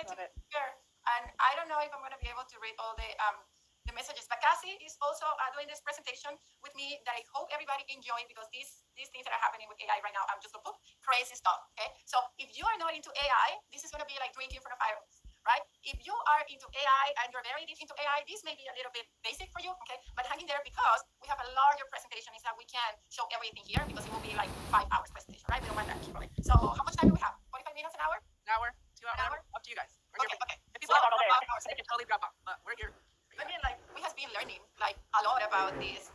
excited to be here. And I don't know if I'm going to be able to read all the messages, but Cassie is also doing this presentation with me that I hope everybody enjoy, because these things that are happening with AI right now, I'm just going to put crazy stuff. Okay, so if you are not into AI, this is going to be like drinking from a fire hose, right? If you are into AI and you're very deep into AI, this may be a little bit basic for you, okay? But hang in there, because we have a larger presentation, is that we can show everything here, because it will be like 5 hours presentation, right? We don't want that. So how much time do we have? 45 minutes, an hour? An hour, 2 hours, up to you guys. Okay. If people have hours, they can totally drop off, but we're here. I mean, like, we have been learning like a lot about this.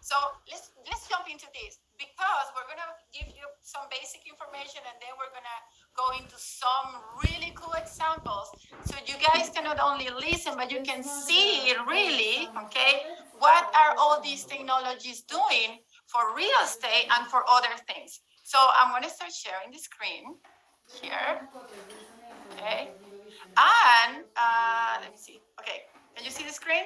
So let's jump into this, because we're gonna give you some basic information, and then we're gonna go into some really cool examples, so you guys can not only listen, but you can see really, okay, what are all these technologies doing for real estate and for other things. So I'm gonna start sharing the screen here, okay, and let me see. Okay, can you see the screen?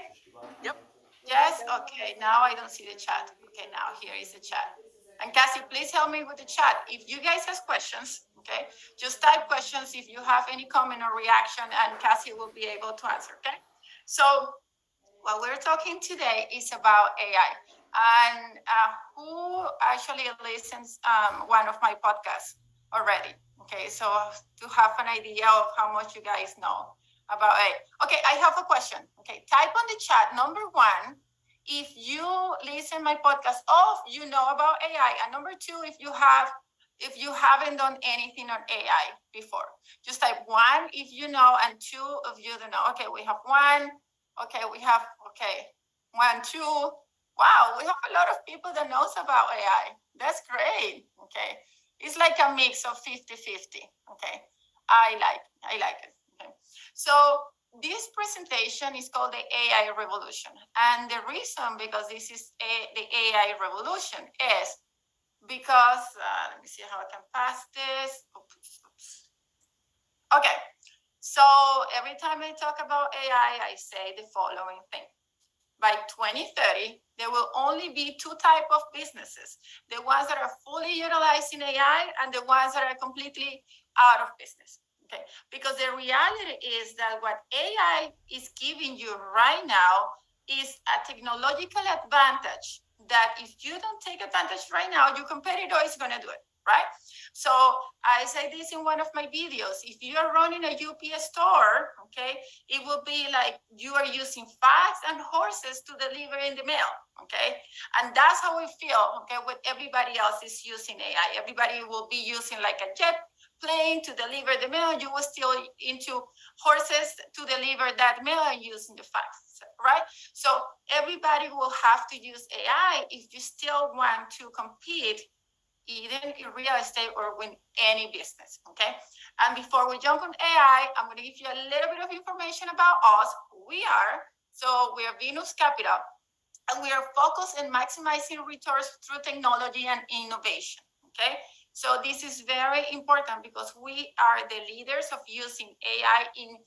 Yep. Yes? Okay, now I don't see the chat. Okay, now here is the chat. And Cassie, please help me with the chat. If you guys have questions, okay, just type questions if you have any comment or reaction, and Cassie will be able to answer, okay? So what we're talking today is about AI. And who actually listens one of my podcasts already? Okay, so to have an idea of how much you guys know about AI. Okay, I have a question. Okay, type on the chat, number one, if you listen my podcast, you know about AI, and number two, if you haven't done anything on AI before. Just type one if you know, and two if you don't know. Okay, we have one. Okay, we have, okay, 1, 2. Wow, we have a lot of people that knows about AI. That's great. Okay, it's like a mix of 50-50. Okay, I like it. Okay, so this presentation is called the AI revolution, and the reason, because this is the AI revolution, is because let me see how I can pass this. Oops. Okay, so every time I talk about AI, I say the following thing. By 2030, there will only be two types of businesses: the ones that are fully utilizing AI and the ones that are completely out of business. Okay, because the reality is that what AI is giving you right now is a technological advantage that if you don't take advantage right now, your competitor is going to do it, right? So I say this in one of my videos. If you are running a UPS store, okay, it will be like you are using facts and horses to deliver in the mail, okay? And that's how we feel, okay, when everybody else is using AI. Everybody will be using like a jet plane to deliver the mail. You will still into horses to deliver that mail and using the facts, right? So everybody will have to use AI if you still want to compete either in real estate or with any business, okay? And before we jump on AI, I'm gonna give you a little bit of information about us, who we are. So we are Venus Capital, and we are focused on maximizing returns through technology and innovation, okay? So this is very important because we are the leaders of using AI in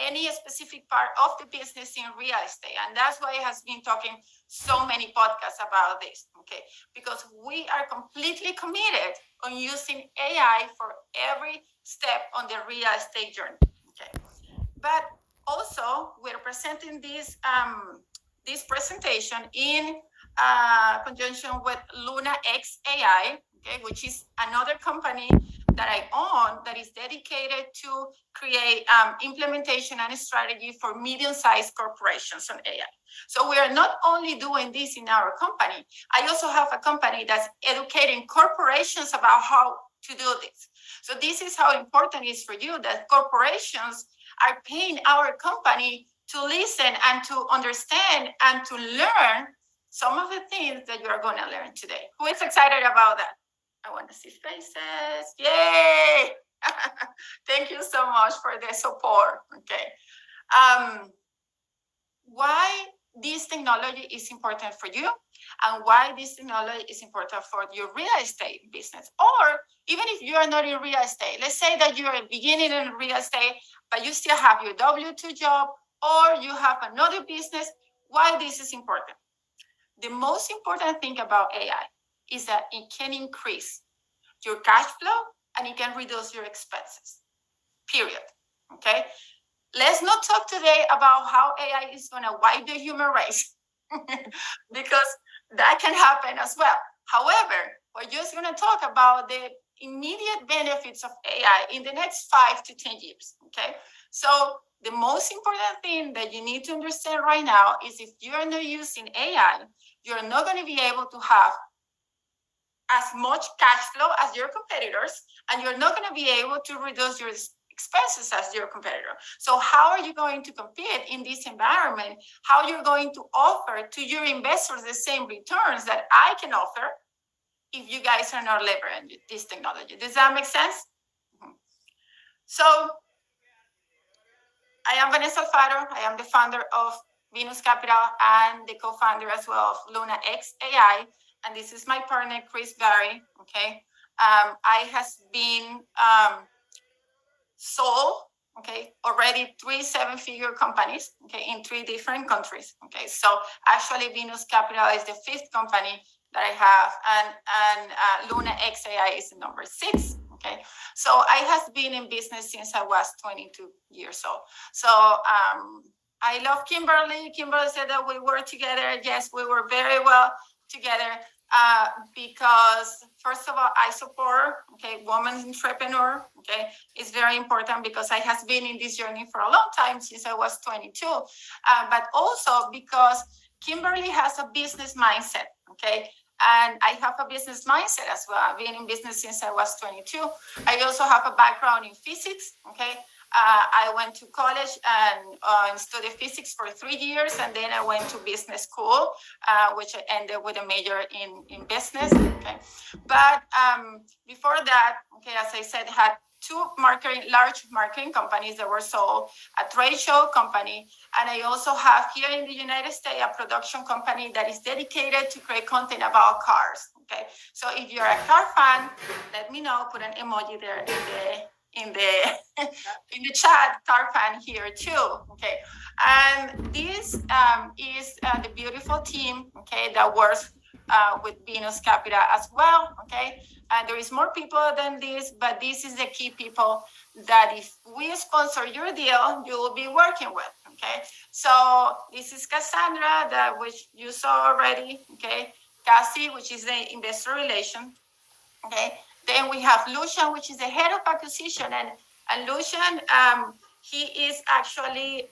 any specific part of the business in real estate. And that's why I have been talking so many podcasts about this, okay? Because we are completely committed on using AI for every step on the real estate journey, okay? But also, we're presenting this presentation in conjunction with Luna X AI, okay, which is another company that I own that is dedicated to create implementation and strategy for medium-sized corporations on AI. So we are not only doing this in our company, I also have a company that's educating corporations about how to do this. So this is how important it is for you that corporations are paying our company to listen and to understand and to learn some of the things that you are going to learn today. Who is excited about that? I want to see faces. Yay! Thank you so much for the support. Okay. Why this technology is important for you and why this technology is important for your real estate business. Or even if you are not in real estate, let's say that you are beginning in real estate, but you still have your W-2 job or you have another business. Why this is important? The most important thing about AI is that it can increase your cash flow and it can reduce your expenses, period. Okay, let's not talk today about how AI is going to wipe the human race because that can happen as well. However, we're just going to talk about the immediate benefits of AI in the next 5 to 10 years. Okay, so the most important thing that you need to understand right now is if you're not using AI, you're not going to be able to have as much cash flow as your competitors, and you're not going to be able to reduce your expenses as your competitor. So how are you going to compete in this environment? How you're going to offer to your investors the same returns that I can offer if you guys are not leveraging this technology? Does that make sense? So I am Vanessa Alfaro. I am the founder of Venus Capital and the co-founder as well of Luna X AI. And this is my partner, Chris Barry. Okay. I has been sold, okay, already 3 7-figure companies, okay, in 3 different countries. Okay. So actually Venus Capital is the 5th company that I have, and Luna X AI is the number 6. Okay, so I have been in business since I was 22 years old. So I love Kimberly. Kimberly said that we were together. Yes, we were very well together because first of all, I support, okay, women entrepreneur. Okay, it's very important because I have been in this journey for a long time since I was 22, but also because Kimberly has a business mindset. Okay. And I have a business mindset as well. I've been in business since I was 22. I also have a background in physics. Okay, I went to college and studied physics for 3 years, and then I went to business school, which I ended with a major in business. Okay, but before that, okay, as I said, had 2 large marketing companies that were sold, a trade show company, and I also have here in the United States a production company that is dedicated to create content about cars. Okay, so if you're a car fan, let me know. Put an emoji there in the chat. Car fan here too. Okay, and this is the beautiful team. Okay, that works with Venus Capital as well. Okay, and there is more people than this, but this is the key people that if we sponsor your deal, you will be working with. Okay, so this is Cassandra, that which you saw already. Okay, Cassie, which is the investor relation. Okay, then we have Lucian, which is the head of acquisition, and Lucian, he is actually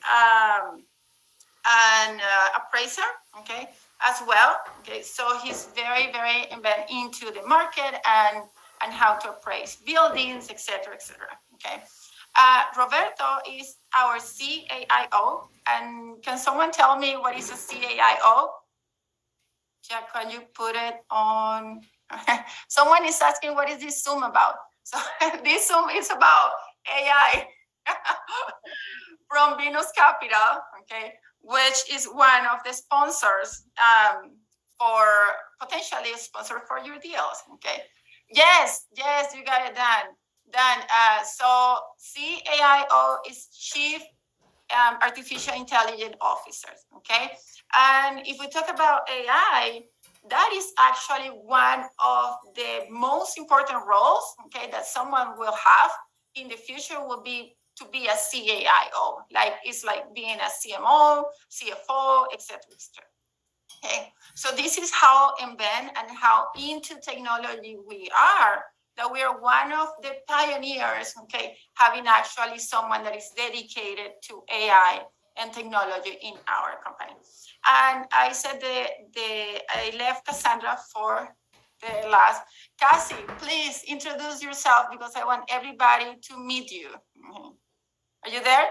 an appraiser. Okay, as well. Okay, so he's very, very embedded into the market and how to appraise buildings, etc., etc. Okay, Roberto is our CAIO, and can someone tell me what is a CAIO? Jack, can you put it on? Someone is asking what is this Zoom about? So this Zoom is about AI from Venus Capital. Okay, which is one of the sponsors for potentially a sponsor for your deals. Okay. Yes, you got it done. So CAIO is Chief Artificial Intelligence Officers. Okay. And if we talk about AI, that is actually one of the most important roles, okay, that someone will have in the future will be to be a CAIO. Like it's like being a CMO, CFO, etc. Okay, so this is how embedded and how into technology we are, that we are one of the pioneers, okay, having actually someone that is dedicated to AI and technology in our company. And I said I left Cassandra for the last. Cassie, please introduce yourself because I want everybody to meet you. Are you there?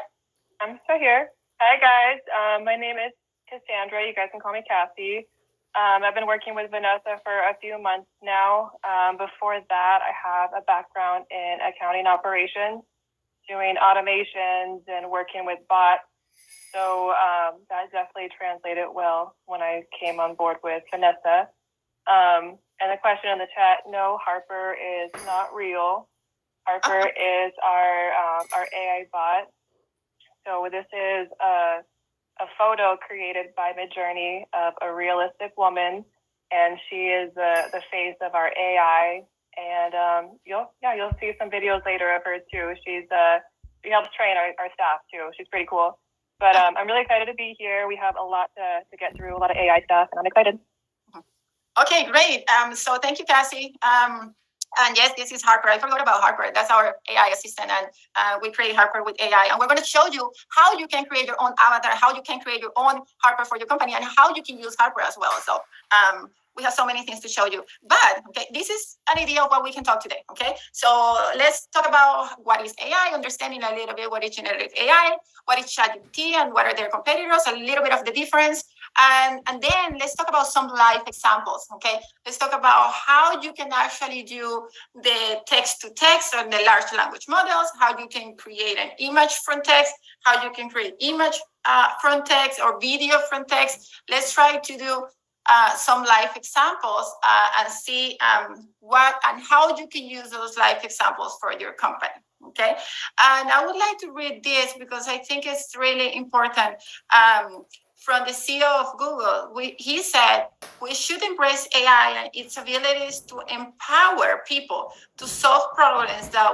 I'm still here. Hi, guys. My name is Cassandra. You guys can call me Cassie. I've been working with Vanessa for a few months now. Before that, I have a background in accounting operations, doing automations and working with bots. So that definitely translated well when I came on board with Vanessa. And the question in the chat, no, Harper is not real. Harper is our AI bot. So this is a photo created by Midjourney of a realistic woman, and she is the face of our AI. And you'll see some videos later of her too. She's she helps train our staff too. She's pretty cool. But I'm really excited to be here. We have a lot to get through, a lot of AI stuff, and I'm excited. Okay, great. So thank you, Cassie. And yes, this is Harper. I forgot about Harper. That's our AI assistant, and we create Harper with AI. And we're going to show you how you can create your own avatar, how you can create your own Harper for your company, and how you can use Harper as well. So we have so many things to show you. But okay, this is an idea of what we can talk today. Okay, so let's talk about what is AI, understanding a little bit what is generative AI, what is ChatGPT, and what are their competitors, a little bit of the difference. And then let's talk about some live examples, okay? Let's talk about how you can actually do the text-to-text or the large language models, how you can create an image from text, how you can create image from text or video from text. Let's try to do some live examples and see what and how you can use those live examples for your company, okay? And I would like to read this because I think it's really important. From the CEO of Google, he said, we should embrace AI and its abilities to empower people to solve problems that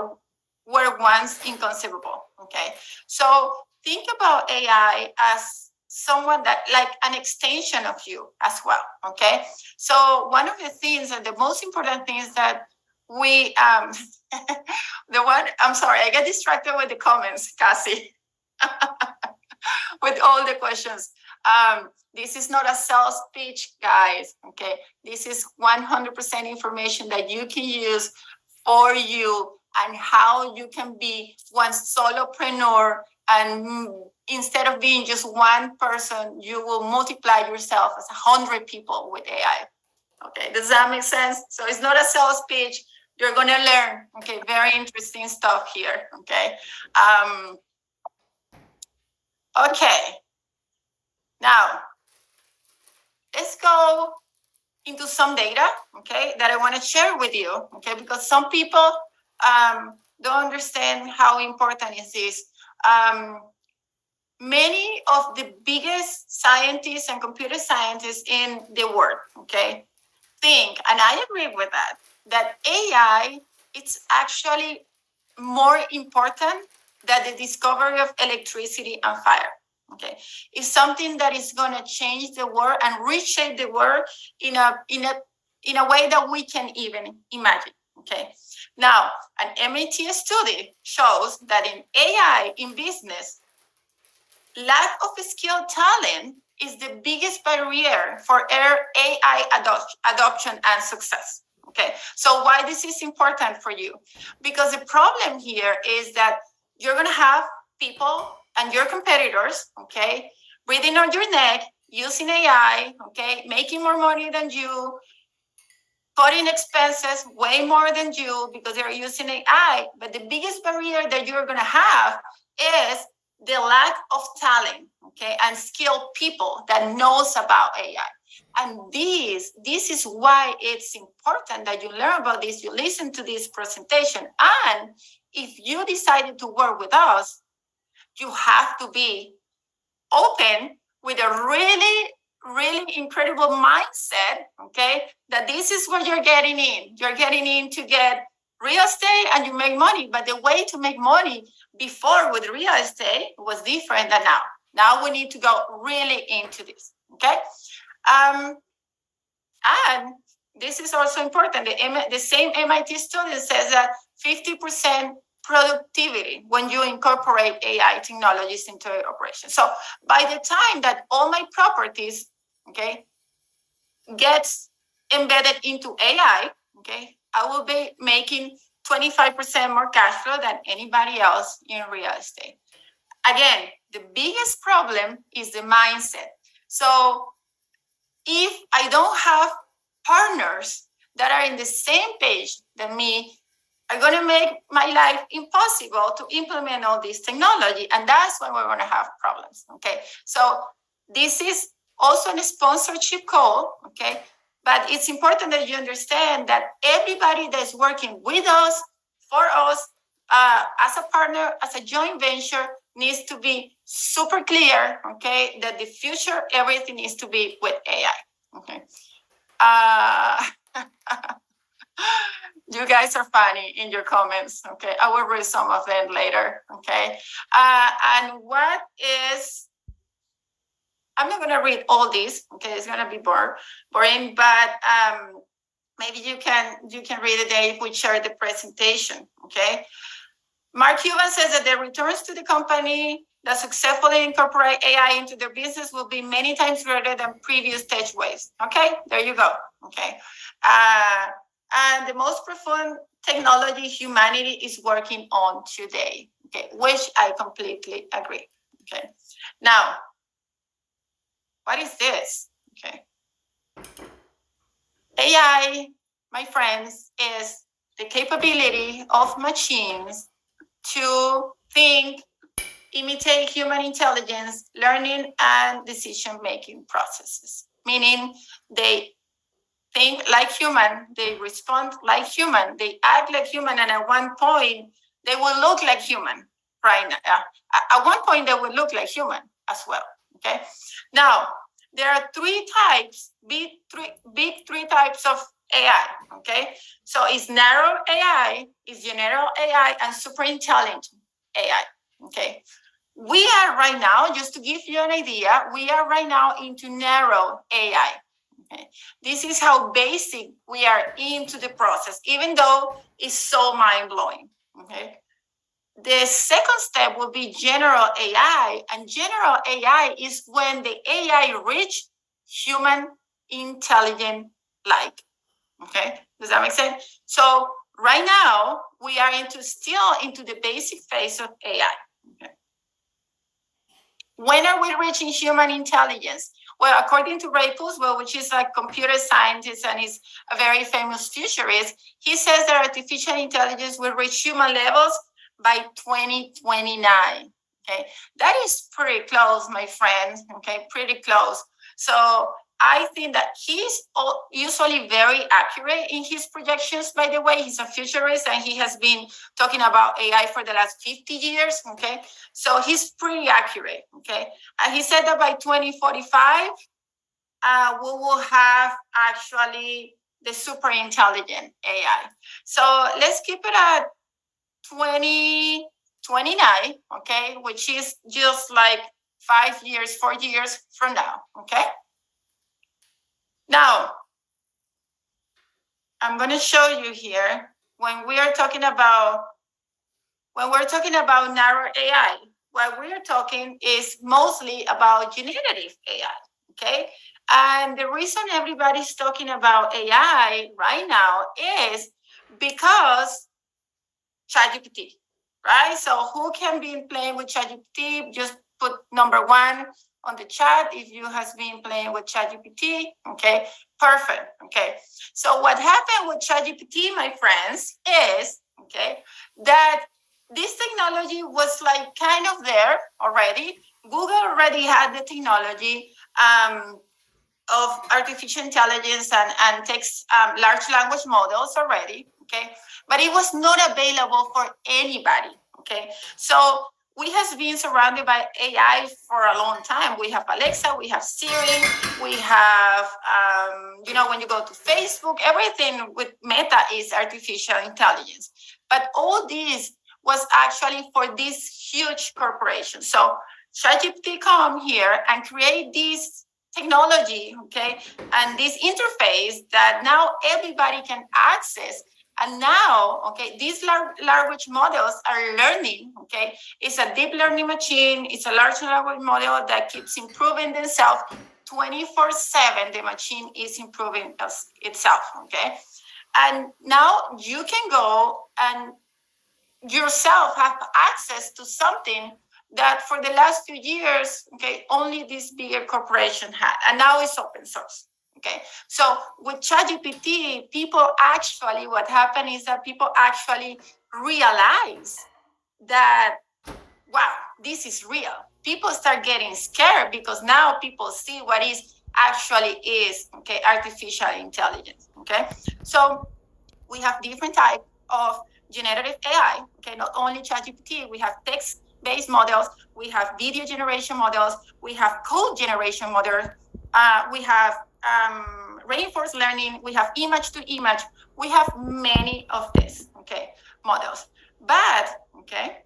were once inconceivable, okay? So think about AI as someone that, like an extension of you as well, okay? So one of the things and the most important things that we, I'm sorry, I get distracted with the comments, Cassie, with all the questions. This is not a sales pitch, guys, okay? This is 100% information that you can use for you and how you can be one solopreneur, and instead of being just one person, you will multiply yourself as 100 people with AI, okay? Does that make sense? So it's not a sales pitch. You're gonna learn, okay? Very interesting stuff here, okay? Okay. Now, let's go into some data, okay, that I want to share with you, okay, because some people don't understand how important is this. Many of the biggest scientists and computer scientists in the world, okay, think, and I agree with that AI, it's actually more important than the discovery of electricity and fire. Okay, it's something that is going to change the world and reshape the world in a way that we can even imagine. Okay, now an MIT study shows that in AI in business, lack of skilled talent is the biggest barrier for AI adoption and success. Okay, so why this is important for you? Because the problem here is that you're going to have people and your competitors, okay, breathing on your neck, using AI, okay, making more money than you, cutting expenses way more than you because they're using AI. But the biggest barrier that you're going to have is the lack of talent, okay, and skilled people that knows about AI. And this is why it's important that you learn about this, you listen to this presentation. And if you decided to work with us, you have to be open with a really, really incredible mindset, okay, that this is what you're getting in. You're getting in to get real estate and you make money. But the way to make money before with real estate was different than now. Now we need to go really into this, okay? And this is also important. The same MIT study says that 50% productivity when you incorporate AI technologies into your operation. So by the time that all my properties, okay, gets embedded into AI, okay, I will be making 25% more cash flow than anybody else in real estate. Again, the biggest problem is the mindset. So if I don't have partners that are in the same page than me, are going to make my life impossible to implement all this technology. And that's when we're going to have problems, okay? So this is also a sponsorship call, okay? But it's important that you understand that everybody that's working with us, for us, as a partner, as a joint venture, needs to be super clear, okay, that the future, everything needs to be with AI, okay? You guys are funny in your comments. Okay, I will read some of them later. Okay, and what is? I'm not going to read all these. Okay, it's going to be boring. But maybe you can read it there if we share the presentation. Okay. Mark Cuban says that the returns to the company that successfully incorporate AI into their business will be many times greater than previous stage waves. Okay, there you go. Okay, and the most profound technology humanity is working on today. Okay, which I completely agree. Okay, now what is this? Okay, AI, my friends, is the capability of machines to think, imitate human intelligence, learning, and decision-making processes. Meaning they think like human, they respond like human, they act like human, and at one point, they will look like human. Right now, at one point, they will look like human as well. Okay. Now, there are big three types of AI. Okay. So it's narrow AI, it's general AI, and super intelligent AI. Okay. We are right now, just to give you an idea, we are right now into narrow AI. Okay. This is how basic we are into the process, even though it's so mind-blowing. Okay. The second step will be general AI, and general AI is when the AI reach human intelligent like. Okay, does that make sense? So right now we are still into the basic phase of AI. Okay. When are we reaching human intelligence? Well, according to Ray Kurzweil, which is a computer scientist and is a very famous futurist, he says that artificial intelligence will reach human levels by 2029. Okay, that is pretty close, my friend. Okay, pretty close. So I think that he's usually very accurate in his projections. By the way, he's a futurist and he has been talking about AI for the last 50 years. Okay, so he's pretty accurate. Okay, and he said that by 2045, we will have actually the super intelligent AI. So let's keep it at 2029, okay, which is just like 4 years from now, okay? Now, I'm going to show you here when we're talking about narrow AI, what we're talking is mostly about generative AI, okay? And the reason everybody's talking about AI right now is because ChatGPT, right? So who can be playing with ChatGPT? Just put number 1 on the chat if you has been playing with ChatGPT. Okay, perfect. Okay, so what happened with ChatGPT, my friends, is that this technology was like kind of there already. Google already had the technology of artificial intelligence and text large language models already. Okay, but it was not available for anybody. Okay, so we have been surrounded by AI for a long time. We have Alexa, we have Siri, we have, when you go to Facebook, everything with Meta is artificial intelligence. But all this was actually for this huge corporation. So ChatGPT come here and create this technology, okay, and this interface that now everybody can access. And now, okay, these language models are learning, okay? It's a deep learning machine. It's a large language model that keeps improving themselves 24/7. The machine is improving itself, okay? And now you can go and yourself have access to something that for the last few years, okay, only this bigger corporation had, and now it's open source. Okay, so with ChatGPT, what happened is that people actually realize that, wow, this is real. People start getting scared because now people see what is artificial intelligence. Okay, so we have different types of generative AI. Okay, not only ChatGPT, we have text-based models, we have video generation models, we have code generation models, we have reinforced learning, we have image to image, we have many of these, okay, models. But, okay,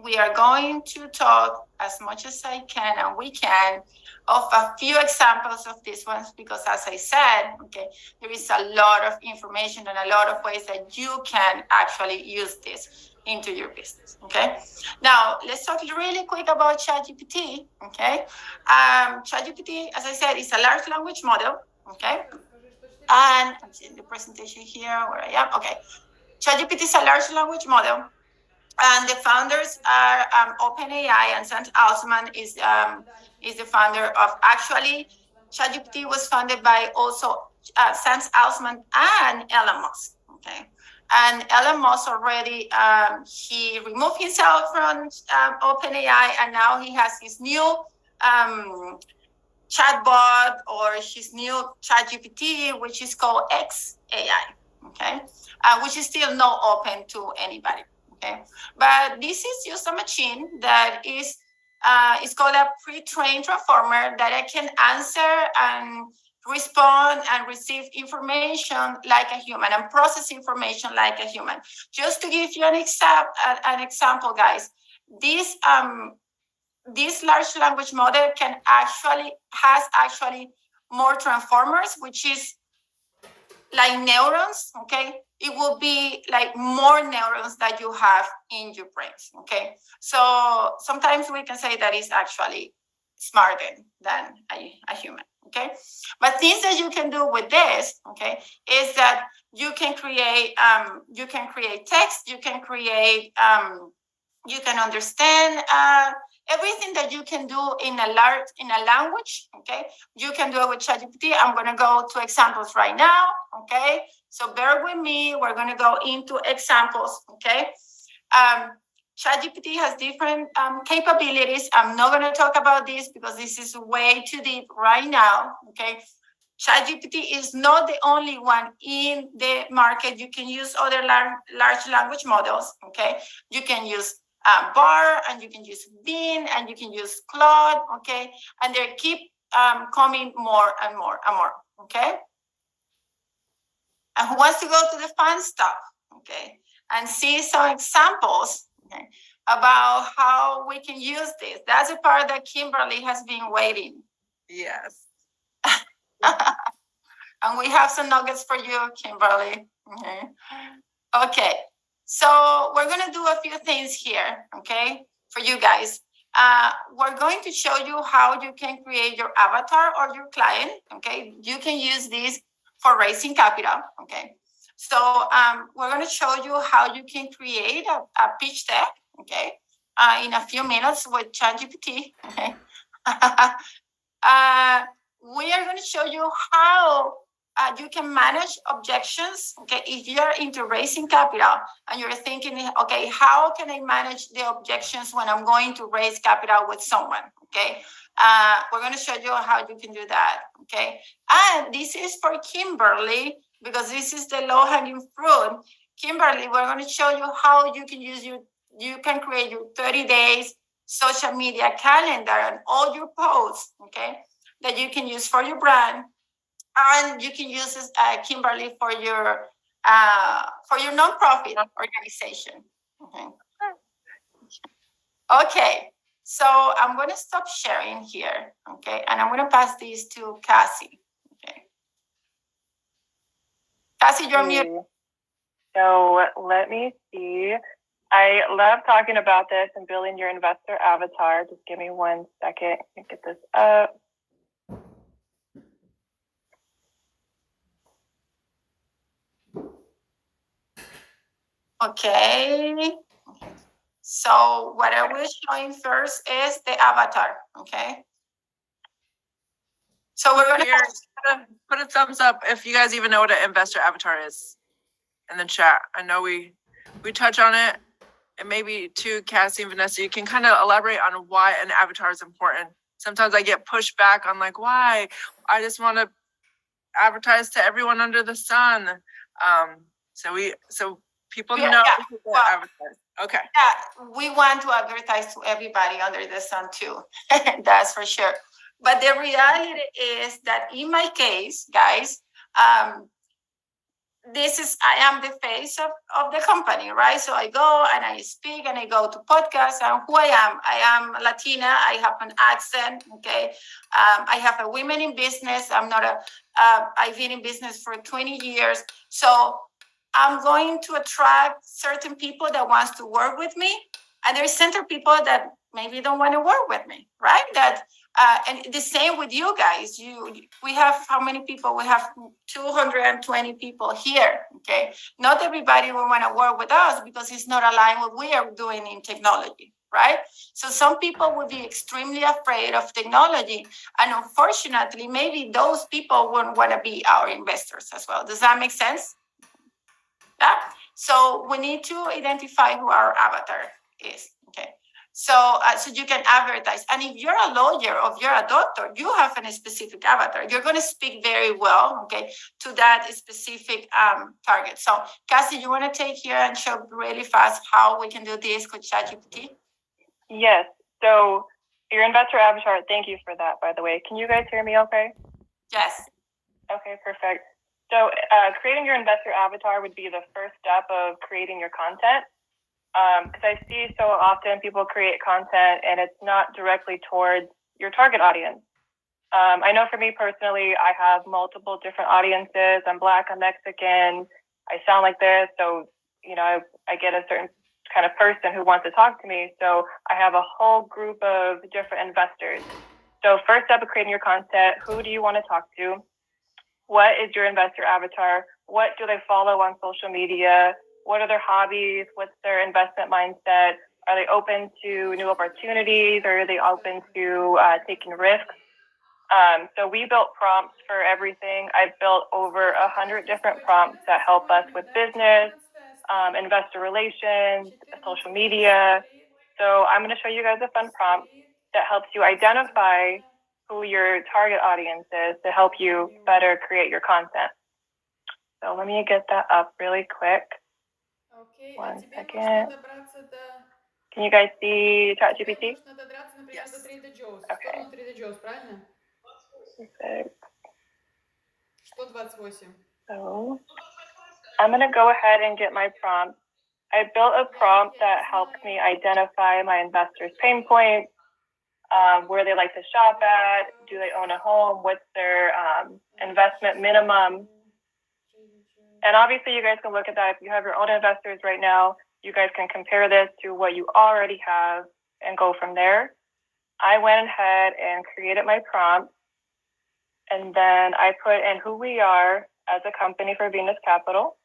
we are going to talk as much as I can and we can of a few examples of these ones, because as I said, okay, there is a lot of information and a lot of ways that you can actually use this into your business, okay? Now, let's talk really quick about ChatGPT, okay? ChatGPT, as I said, is a large language model, okay? And I'm seeing the presentation here where I am, okay. ChatGPT is a large language model, and the founders are OpenAI, and Sam Altman is the founder of. Actually, ChatGPT was founded by also Sam Altman and Elon Musk. Okay, and Elon Musk already he removed himself from OpenAI, and now he has his new chatbot or his new ChatGPT, which is called XAI. Okay, which is still not open to anybody. Okay, but this is just a machine that is it's called a pre-trained transformer that I can answer and respond and receive information like a human and process information like a human. Just to give you an example, guys, this large language model has more transformers, which is like neurons, okay? It will be like more neurons that you have in your brains, okay? So sometimes we can say that it's actually smarter than a human, okay? But things that you can do with this, okay, is that you can create text, you can understand everything that you can do in a language, okay? You can do it with ChatGPT. I'm going to go to examples right now, okay? So bear with me. We're going to go into examples, okay? ChatGPT has different capabilities. I'm not going to talk about this because this is way too deep right now, okay? ChatGPT is not the only one in the market. You can use other large language models, okay? You can use Bar, and you can use Bean, and you can use Claude, okay? And they keep coming more and more and more, okay? And who wants to go to the fun stuff, okay? And see some examples, okay, about how we can use this. That's the part that Kimberly has been waiting. Yes. And we have some nuggets for you, Kimberly. Okay. So we're going to do a few things here, okay, for you guys. We're going to show you how you can create your avatar or your client, okay? You can use this for raising capital, okay? So we're going to show you how you can create a pitch deck, okay, in a few minutes with ChatGPT, okay? We are going to show you how you can manage objections, okay? If you're into raising capital and you're thinking, okay, how can I manage the objections when I'm going to raise capital with someone, okay? We're going to show you how you can do that, okay? And this is for Kimberly, because this is the low-hanging fruit. Kimberly, we're going to show you how you can you can create your 30 days social media calendar and all your posts, okay, that you can use for your brand. And you can use this, Kimberly, for your nonprofit organization. Okay, so I'm going to stop sharing here, okay, and I'm going to pass this to Cassie. Okay, Cassie, you're muted. So let me see. I love talking about this and building your investor avatar. Just give me 1 second to get this up. Okay. So what I was showing first is the avatar, okay? So we're going to put a thumbs up if you guys even know what an investor avatar is in the chat. I know we touch on it, and maybe to Cassie and Vanessa, you can kind of elaborate on why an avatar is important. Sometimes I get pushed back on like, why? I just want to advertise to everyone under the sun. So people know advertise. Okay. Yeah, we want to advertise to everybody under the sun too. That's for sure. But the reality is that in my case, guys, I am the face of the company, right? So I go and I speak and I go to podcasts and who I am. I am Latina. I have an accent. Okay. I have a women in business. I've been in business for 20 years. So I'm going to attract certain people that wants to work with me. And there's center people that maybe don't want to work with me, right? And the same with you guys. We have how many people? We have 220 people here. Okay, not everybody will want to work with us because it's not aligned with what we are doing in technology, right? So some people will be extremely afraid of technology, and unfortunately, maybe those people wouldn't want to be our investors as well. Does that make sense? Yeah. So we need to identify who our avatar is. Okay. So you can advertise. And if you're a lawyer or if you're a doctor, you have a specific avatar. You're going to speak very well, okay, to that specific target. So, Cassie, you want to take here and show really fast how we can do this with ChatGPT? Yes. So your investor avatar, thank you for that, by the way. Can you guys hear me okay? Yes. Okay, perfect. So creating your investor avatar would be the first step of creating your content. Because I see so often people create content and it's not directly towards your target audience. I know for me personally, I have multiple different audiences. I'm Black, I'm Mexican, I sound like this. So, I get a certain kind of person who wants to talk to me. So I have a whole group of different investors. So first step of creating your content, who do you want to talk to? What is your investor avatar? What do they follow on social media? What are their hobbies? What's their investment mindset? Are they open to new opportunities, or are they open to taking risks? So we built prompts for everything. I've built over 100 different prompts that help us with business, investor relations, social media. So I'm going to show you guys a fun prompt that helps you identify who your target audience is to help you better create your content. So let me get that up really quick. Okay, 1 second. Can you guys see ChatGPT? Yes. Okay. Perfect. So I'm going to go ahead and get my prompt. I built a prompt that helps me identify my investors' pain points, where they like to shop at, do they own a home, what's their investment minimum. And obviously you guys can look at that. If you have your own investors right now, you guys can compare this to what you already have and go from there. I went ahead and created my prompt, and then I put in who we are as a company for Venus Capital.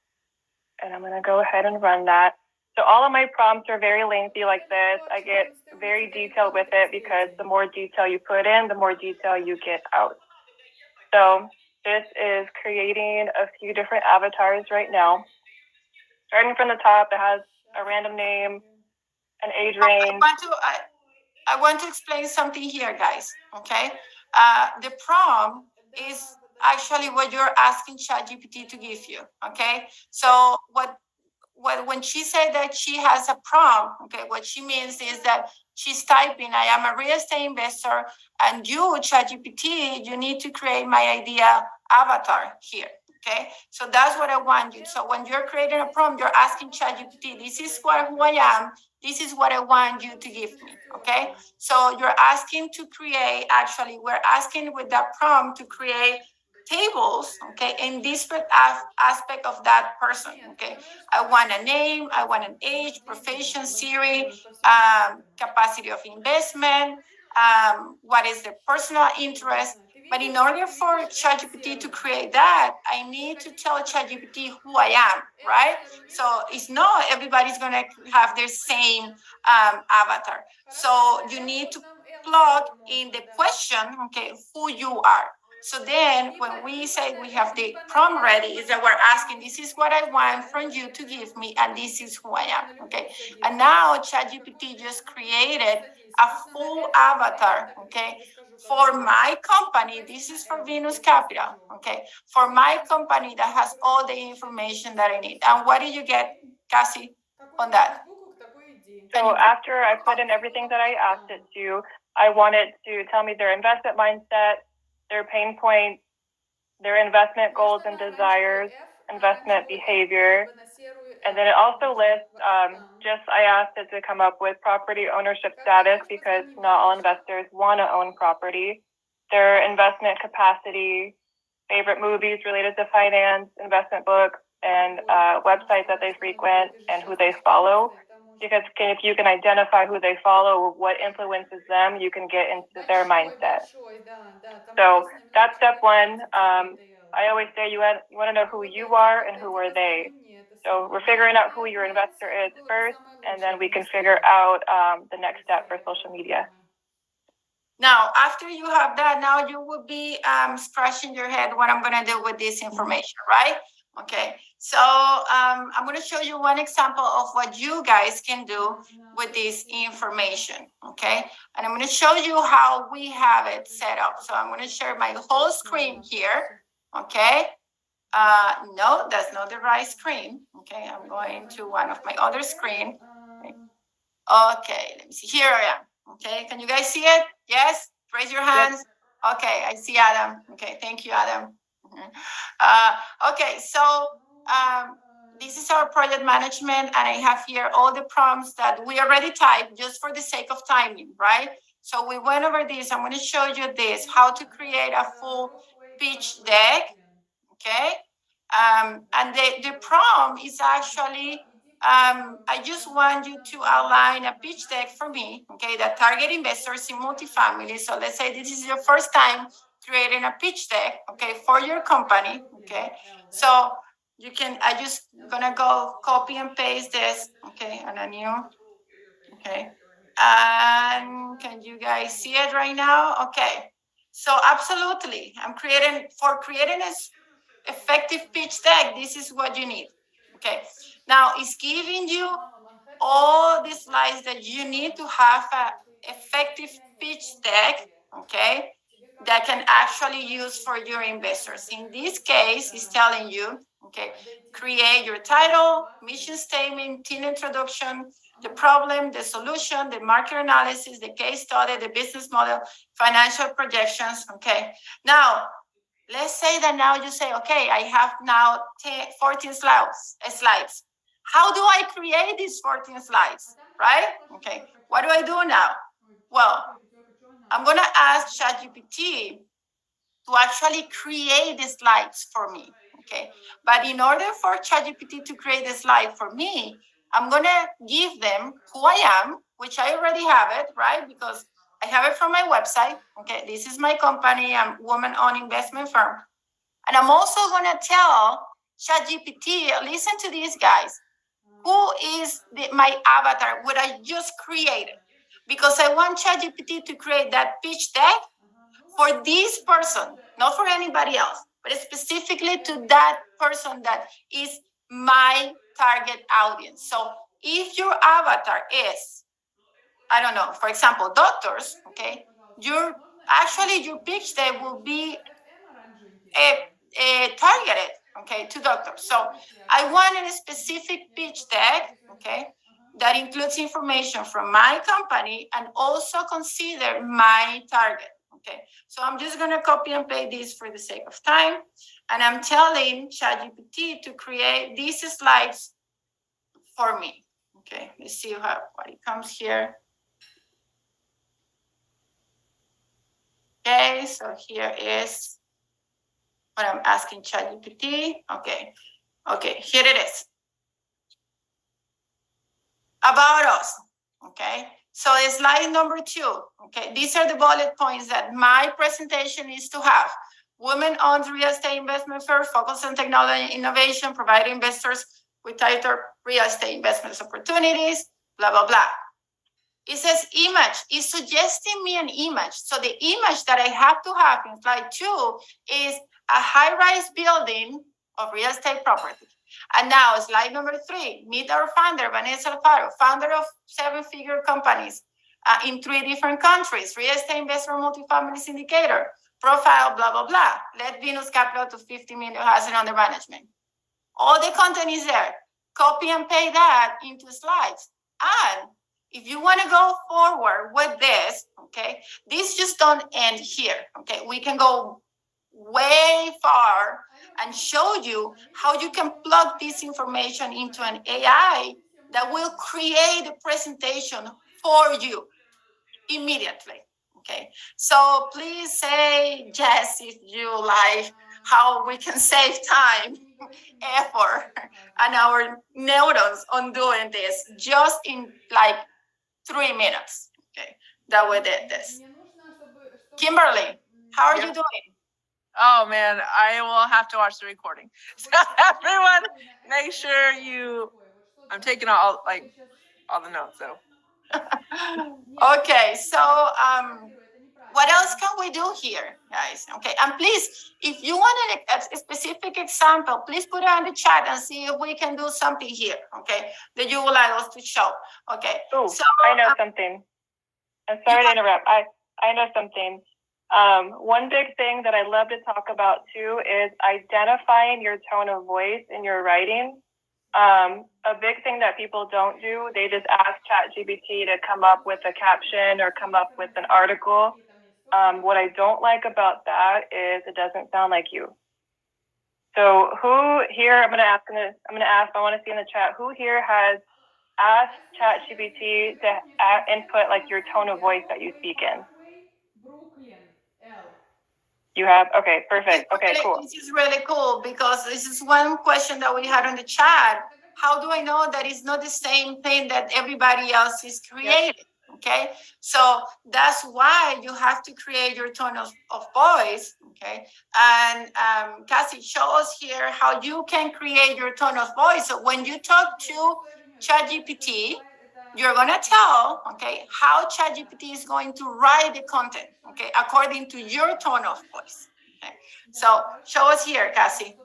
And I'm going to go ahead and run that. So all of my prompts are very lengthy like this. I get very detailed with it because the more detail you put in, the more detail you get out. So this is creating a few different avatars right now. Starting from the top, it has a random name, an age range. I want to explain something here, guys. Okay, the prompt is actually what you're asking ChatGPT to give you. Okay, so when she said that she has a prompt, okay, what she means is that she's typing, I am a real estate investor, and you, ChatGPT, you need to create my idea avatar here. Okay, so that's what I want you. So when you're creating a prompt, you're asking ChatGPT, this is who I am, this is what I want you to give me. Okay, so you're asking to create, actually, we're asking with that prompt to create tables, okay, in different aspect of that person. Okay, I want a name, I want an age, profession, series, capacity of investment, what is their personal interest. But in order for ChatGPT to create that, I need to tell ChatGPT who I am, right? So it's not everybody's gonna have their same avatar. So you need to plug in the question, okay, who you are. So then when we say we have the prompt ready, is that we're asking, this is what I want from you to give me, and this is who I am, okay? And now ChatGPT just created a full avatar, okay? For my company, this is for Venus Capital, okay? For my company that has all the information that I need. And what did you get, Cassie, on that? So after I put in everything that I asked it to, I want it to tell me their investment mindset, their pain points, their investment goals and desires, investment behavior. And then it also lists, I asked it to come up with property ownership status because not all investors want to own property, their investment capacity, favorite movies related to finance, investment books, and websites that they frequent and who they follow. Because if you can identify who they follow, what influences them, you can get into their mindset. So that's step one. I always say you want to know who you are and who are they. So we're figuring out who your investor is first, and then we can figure out the next step for social media. Now, after you have that, now you will be scratching your head what I'm going to do with this information, right? Okay, so I'm going to show you one example of what you guys can do with this information, okay? And I'm going to show you how we have it set up. So I'm going to share my whole screen here, okay? No, that's not the right screen. Okay, I'm going to one of my other screen. Okay, let me see. Here I am. Okay, can you guys see it? Yes? Raise your hands. Okay, I see Adam. Okay, thank you, Adam. Okay, so this is our project management, and I have here all the prompts that we already typed just for the sake of timing, right? So we went over this. I'm going to show you this, how to create a full pitch deck, okay? And the prompt is actually, I just want you to outline a pitch deck for me, okay, that target investors in multifamily. So let's say this is your first time creating a pitch deck, okay, for your company, okay? So you can, I just gonna go copy and paste this, okay, on a new, okay. And can you guys see it right now? Okay. So absolutely, I'm creating this effective pitch deck. This is what you need. Okay. Now it's giving you all the slides that you need to have an effective pitch deck. Okay. That can actually use for your investors. In this case, it's telling you, okay, create your title, mission statement, team introduction, the problem, the solution, the market analysis, the case study, the business model, financial projections. Okay. Now, let's say that now you say, okay, I have now 14 slides. How do I create these 14 slides, right? Okay, what do I do now? Well, I'm going to ask ChatGPT to actually create the slides for me, okay? But in order for ChatGPT to create the slide for me, I'm going to give them who I am, which I already have it, right? Because I have it from my website. Okay, this is my company. I'm woman-owned investment firm. And I'm also going to tell ChatGPT, listen to these guys. Who is my avatar, what I just created? Because I want ChatGPT to create that pitch deck for this person, not for anybody else, but specifically to that person that is my target audience. So if your avatar is, I don't know, for example, doctors, okay, your pitch deck will be targeted, okay, to doctors. So I wanted a specific pitch deck, okay, that includes information from my company and also consider my target. Okay, so I'm just gonna copy and paste this for the sake of time, and I'm telling ChatGPT to create these slides for me. Okay, let's see what it comes here. Okay, so here is what I'm asking ChatGPT. Okay, here it is. About us, okay? So it's slide number 2, okay? These are the bullet points that my presentation is to have. Women-owned real estate investment firm, focus on technology and innovation, providing investors with tighter real estate investment opportunities, blah, blah, blah. It says image, it's suggesting me an image. So the image that I have to have in slide 2 is a high-rise building of real estate property. And now slide number 3, meet our founder, Vanessa Alfaro, founder of 7-figure companies in 3 different countries, real estate investor, multifamily syndicator, profile, blah, blah, blah. Led Venus Capital to 50 million assets under management. All the content is there. Copy and paste that into slides. And if you want to go forward with this, okay, this just don't end here. Okay, we can go way far and show you how you can plug this information into an AI that will create a presentation for you immediately. Okay, so please say yes if you like how we can save time, effort, and our neurons on doing this just in like 3 minutes. Okay, that we did this. Kimberly, how are you doing? Oh man, I will have to watch the recording. So everyone, make sure you. I'm taking all the notes. So. Okay, so what else can we do here, guys? Okay, and please, if you want a specific example, please put it on the chat and see if we can do something here. Okay, that you would like us to show. Okay. Ooh, so I know something. I'm sorry to interrupt. I know something. One big thing that I love to talk about too is identifying your tone of voice in your writing. A big thing that people don't do, they just ask ChatGPT to come up with a caption or come up with an article. What I don't like about that is it doesn't sound like you. So who here, I'm gonna ask, I want to see in the chat, who here has asked ChatGPT to input like your tone of voice that you speak in? You have? Okay, perfect. Okay, cool. This is really cool because this is one question that we had on the chat. How do I know that it's not the same thing that everybody else is creating? Yep. Okay, so that's why you have to create your tone of voice. Okay, and Cassie, show us here how you can create your tone of voice. So when you talk to ChatGPT, you're gonna tell, okay, how ChatGPT is going to write the content, okay, according to your tone of voice. Okay. So show us here, Cassie.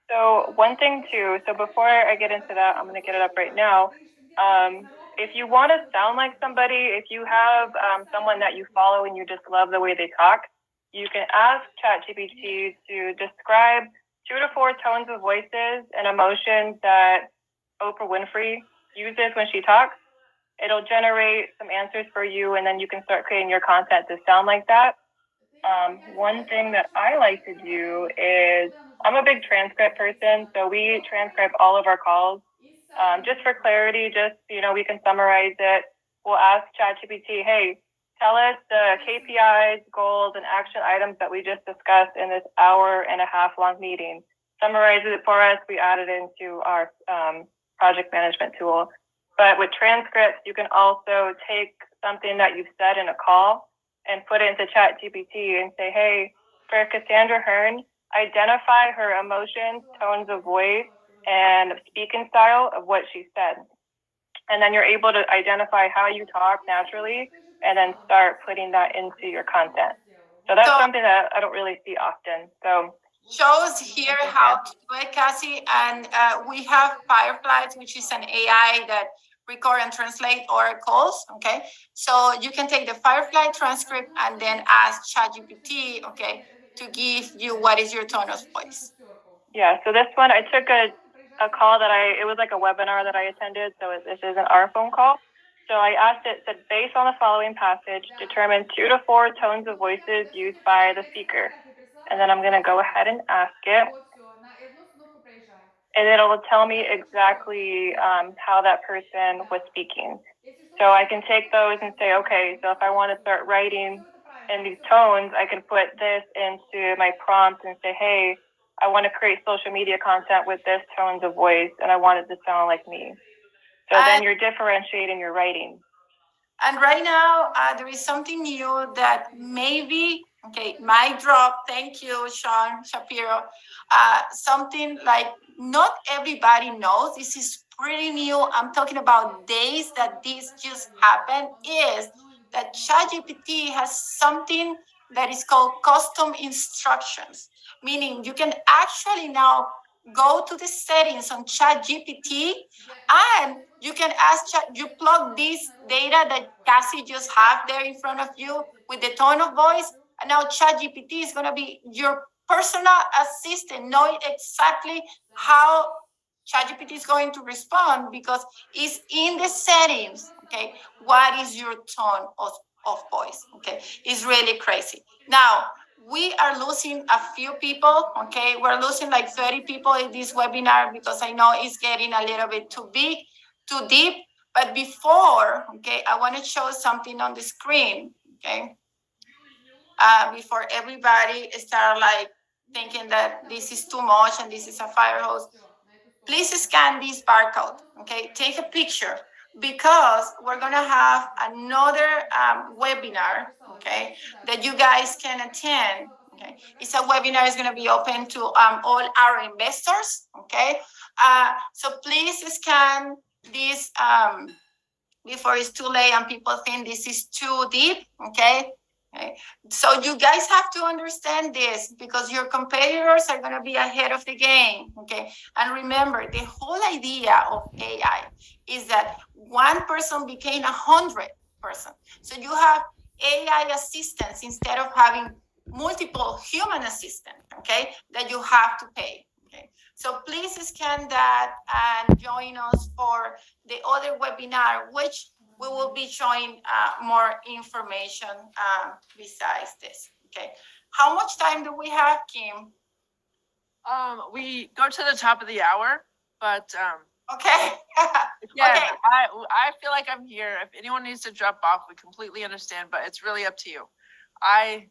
So one thing too, so before I get into that, I'm gonna get it up right now. If you want to sound like somebody, if you have someone that you follow and you just love the way they talk, you can ask ChatGPT to describe 2 to 4 tones of voices and emotions that Oprah Winfrey uses when she talks. It'll generate some answers for you, and then you can start creating your content to sound like that. One thing that I like to do is, I'm a big transcript person, so we transcribe all of our calls. Just for clarity, we can summarize it. We'll ask ChatGPT, hey, tell us the KPIs, goals, and action items that we just discussed in this 1.5-hour long meeting. Summarize it for us. We add it into our project management tool. But with transcripts, you can also take something that you've said in a call and put it into ChatGPT and say, hey, for Cassandra Hearn, identify her emotions, tones of voice, and speaking style of what she said. And then you're able to identify how you talk naturally and then start putting that into your content. So that's something that I don't really see often. So shows here how to do it, Cassie. And we have Fireflies, which is an AI that record and translate oracles. Okay, so you can take the Firefly transcript and then ask ChatGPT, okay, to give you what is your tone of voice. Yeah, so this one, I took a call it was like a webinar that I attended, so this isn't our phone call. So I asked it, said, based on the following passage, determine 2 to 4 tones of voices used by the speaker. And then I'm going to go ahead and ask it. And it'll tell me exactly how that person was speaking. So I can take those and say, okay, so if I want to start writing in these tones, I can put this into my prompt and say, hey, I want to create social media content with this tones of voice, and I want it to sound like me. So then you're differentiating your writing. And right now, there is something new that maybe, okay, mic drop. Thank you, Sean Shapiro. Something like not everybody knows. This is pretty new. I'm talking about days that this just happened. Is that ChatGPT has something that is called custom instructions, meaning you can actually now go to the settings on ChatGPT and you can ask Chat, you plug this data that Cassie just have there in front of you with the tone of voice, and now ChatGPT is going to be your personal assistant, knowing exactly how ChatGPT is going to respond because it's in the settings. Okay, what is your tone of voice? Okay, it's really crazy. Now we are losing a few people. Okay, we're losing like 30 people in this webinar because I know it's getting a little bit too big, too deep. But before, okay, I want to show something on the screen. Okay, before everybody start like thinking that this is too much and this is a fire hose. Please scan this barcode, okay? Take a picture because we're gonna have another webinar, okay, that you guys can attend, okay? It's a webinar, it's gonna be open to all our investors, okay? So please scan this before it's too late and people think this is too deep, okay? Okay. So you guys have to understand this because your competitors are going to be ahead of the game, okay? And remember, the whole idea of AI is that one person became 100 person. So you have AI assistants instead of having multiple human assistants, okay, that you have to pay, okay? So please scan that and join us for the other webinar, which we will be showing more information besides this. Okay. How much time do we have, Kim? We go to the top of the hour, but Okay. yeah, Okay. I feel like I'm here. If anyone needs to drop off, we completely understand, but it's really up to you. I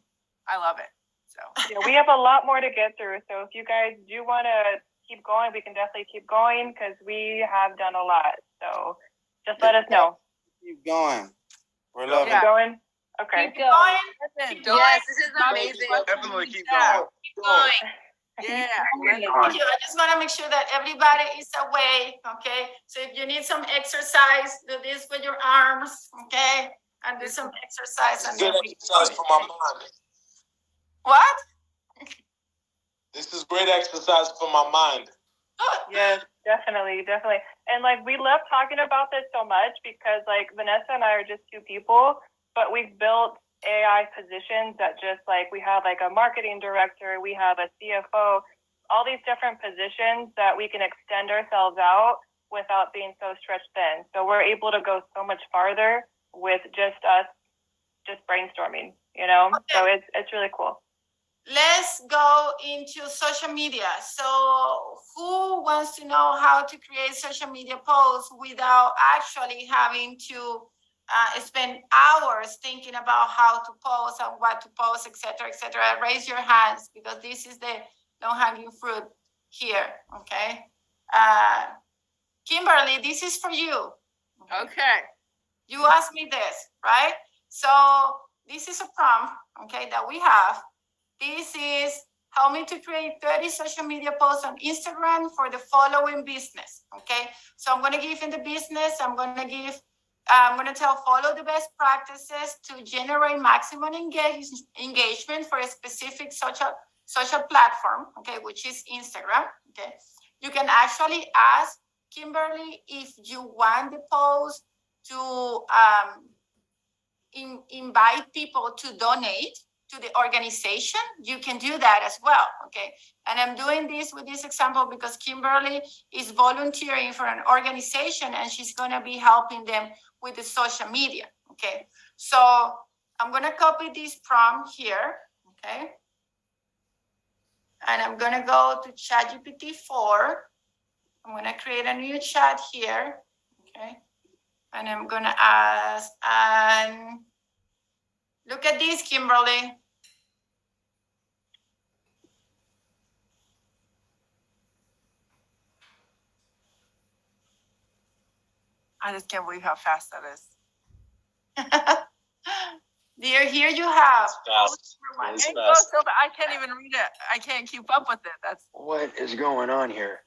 love it. So yeah, we have a lot more to get through. So if you guys do want to keep going, we can definitely keep going because we have done a lot. So just let us know. Keep going. We're Keep loving it. going. Okay. Keep going. Listen, Keep yes, going. this is amazing. Definitely keep going. Keep going. Yeah. Thank you. I just want to make sure that everybody is awake, okay? So if you need some exercise, do this with your arms, okay? And do some exercise. And Good exercise for my mind. What? This is great exercise for my mind. Yes, definitely, definitely. And like we love talking about this so much because like Vanessa and I are just two people, but we've built AI positions that just like we have like a marketing director, we have a CFO, all these different positions that we can extend ourselves out without being so stretched thin. So we're able to go so much farther with just us just brainstorming, you know? Okay. So it's really cool. Let's go into social media. So who wants to know how to create social media posts without actually having to spend hours thinking about how to post and what to post, etc., etc.? Raise your hands because this is the low-hanging fruit here, okay? Kimberly, this is for you. Okay. You asked me this, right? So this is a prompt, okay, that we have. This is help me to create 30 social media posts on Instagram for the following business. Okay. So I'm going to give in the business, I'm going to tell follow the best practices to generate maximum engagement for a specific social platform. Okay. Which is Instagram. Okay. You can actually ask Kimberly if you want the post to invite people to donate to the organization. You can do that as well, okay? And I'm doing this with this example because Kimberly is volunteering for an organization and she's gonna be helping them with the social media, okay? So I'm gonna copy this prompt here, okay? And I'm gonna go to ChatGPT 4. I'm gonna create a new chat here, okay? And I'm gonna ask, and look at this, Kimberly. I just can't believe how fast that is. Dear, here you have. Fast. It goes so fast. I can't even read it. I can't keep up with it. That's What is going on here?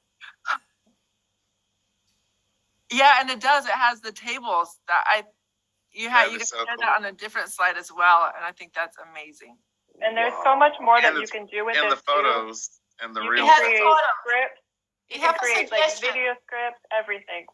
yeah, and it does. It has the tables that you That can is so share cool. that on a different slide as well, and I think that's amazing. And there's so much more that And you can do with And this the photos and the too. You real can has create photos. scripts. It You can has a create like suggestion. video scripts, everything.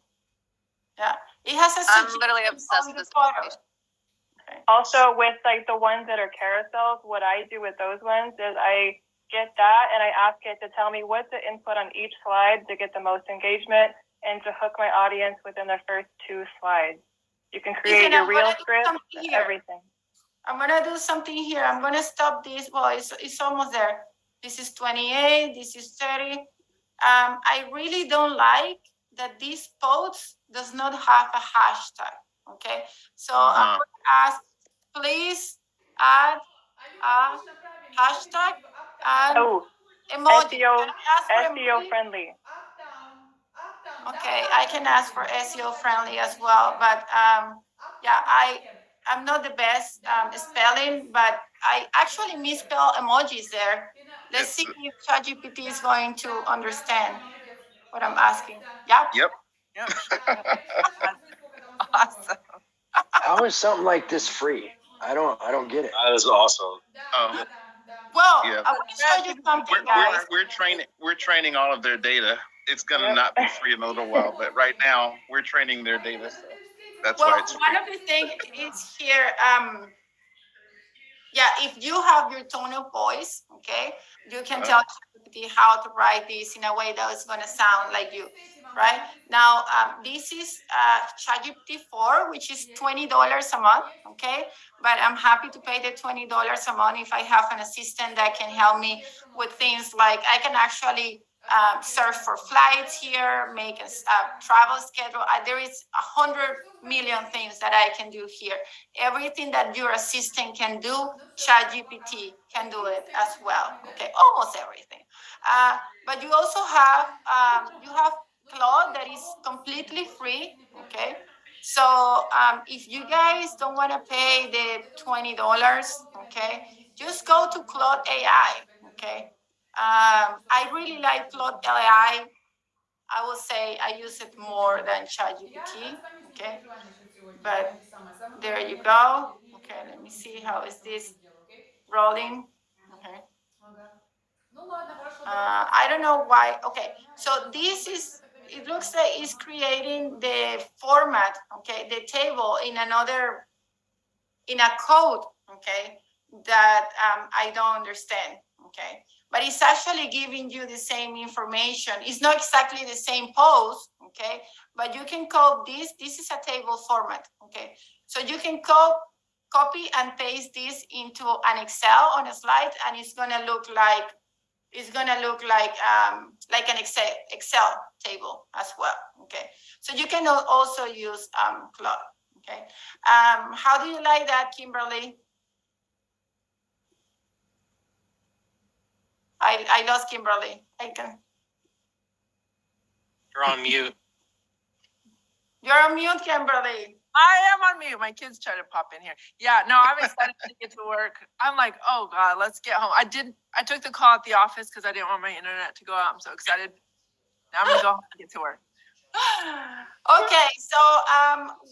Yeah, it has a I'm suggestion literally obsessed on with the this photo. presentation. Also with like the ones that are carousels, what I do with those ones is I get that and I ask it to tell me what to input on each slide to get the most engagement and to hook my audience within the first 2 slides. You can create your reel script, everything. I'm gonna do something here. I'm gonna stop this. Well, it's almost there. This is 28, this is 30. I really don't like that this post does not have a hashtag, okay? So I'm gonna ask, please add a hashtag and emoji. SEO friendly. Okay, I can ask for SEO friendly as well, but yeah, I'm not the best spelling, but I actually misspell emojis there. Let's see if ChatGPT is going to understand what I'm asking. Yep. Yep. Awesome. How is something like this free? I don't get it. That is awesome. Oh, Well, Yeah. I want to show you something, guys. we're training all of their data. It's gonna not be free in a little while, but right now we're training their data. So that's Well, why it's one of the things is here, yeah, if you have your tone of voice, okay, you can tell ChatGPT how to write this in a way that is going to sound like you, right? Now, this is ChatGPT 4, which is $20 a month, okay? But I'm happy to pay the $20 a month if I have an assistant that can help me with things like I can actually search for flights here, make a travel schedule. There is 100 million things that I can do here. Everything that your assistant can do, ChatGPT can do it as well. Okay, almost everything. But you also have Claude that is completely free. Okay, so if you guys don't want to pay the $20, okay, just go to Claude AI. Okay, I really like Claude AI. I will say I use it more than ChatGPT. Okay, but there you go. Okay, let me see how is this rolling. Okay. I don't know why. Okay, so this is, it looks like it's creating the format, okay, the table in another, in a code, okay, that I don't understand, okay. But it's actually giving you the same information. It's not exactly the same post, okay, but you can copy this. This is a table format, okay. So you can copy and paste this into an Excel on a slide, and it's gonna look like an Excel table as well. Okay, so you can also use Claude. Okay, how do you like that, Kimberly? I lost Kimberly. You're on mute. You're on mute, Kimberly. I am on mute. My kids try to pop in here. Yeah, no, I'm excited to get to work. I'm like, oh God, let's get home. I took the call at the office because I didn't want my internet to go out. I'm so excited. Now I'm gonna go home and get to work. Okay, so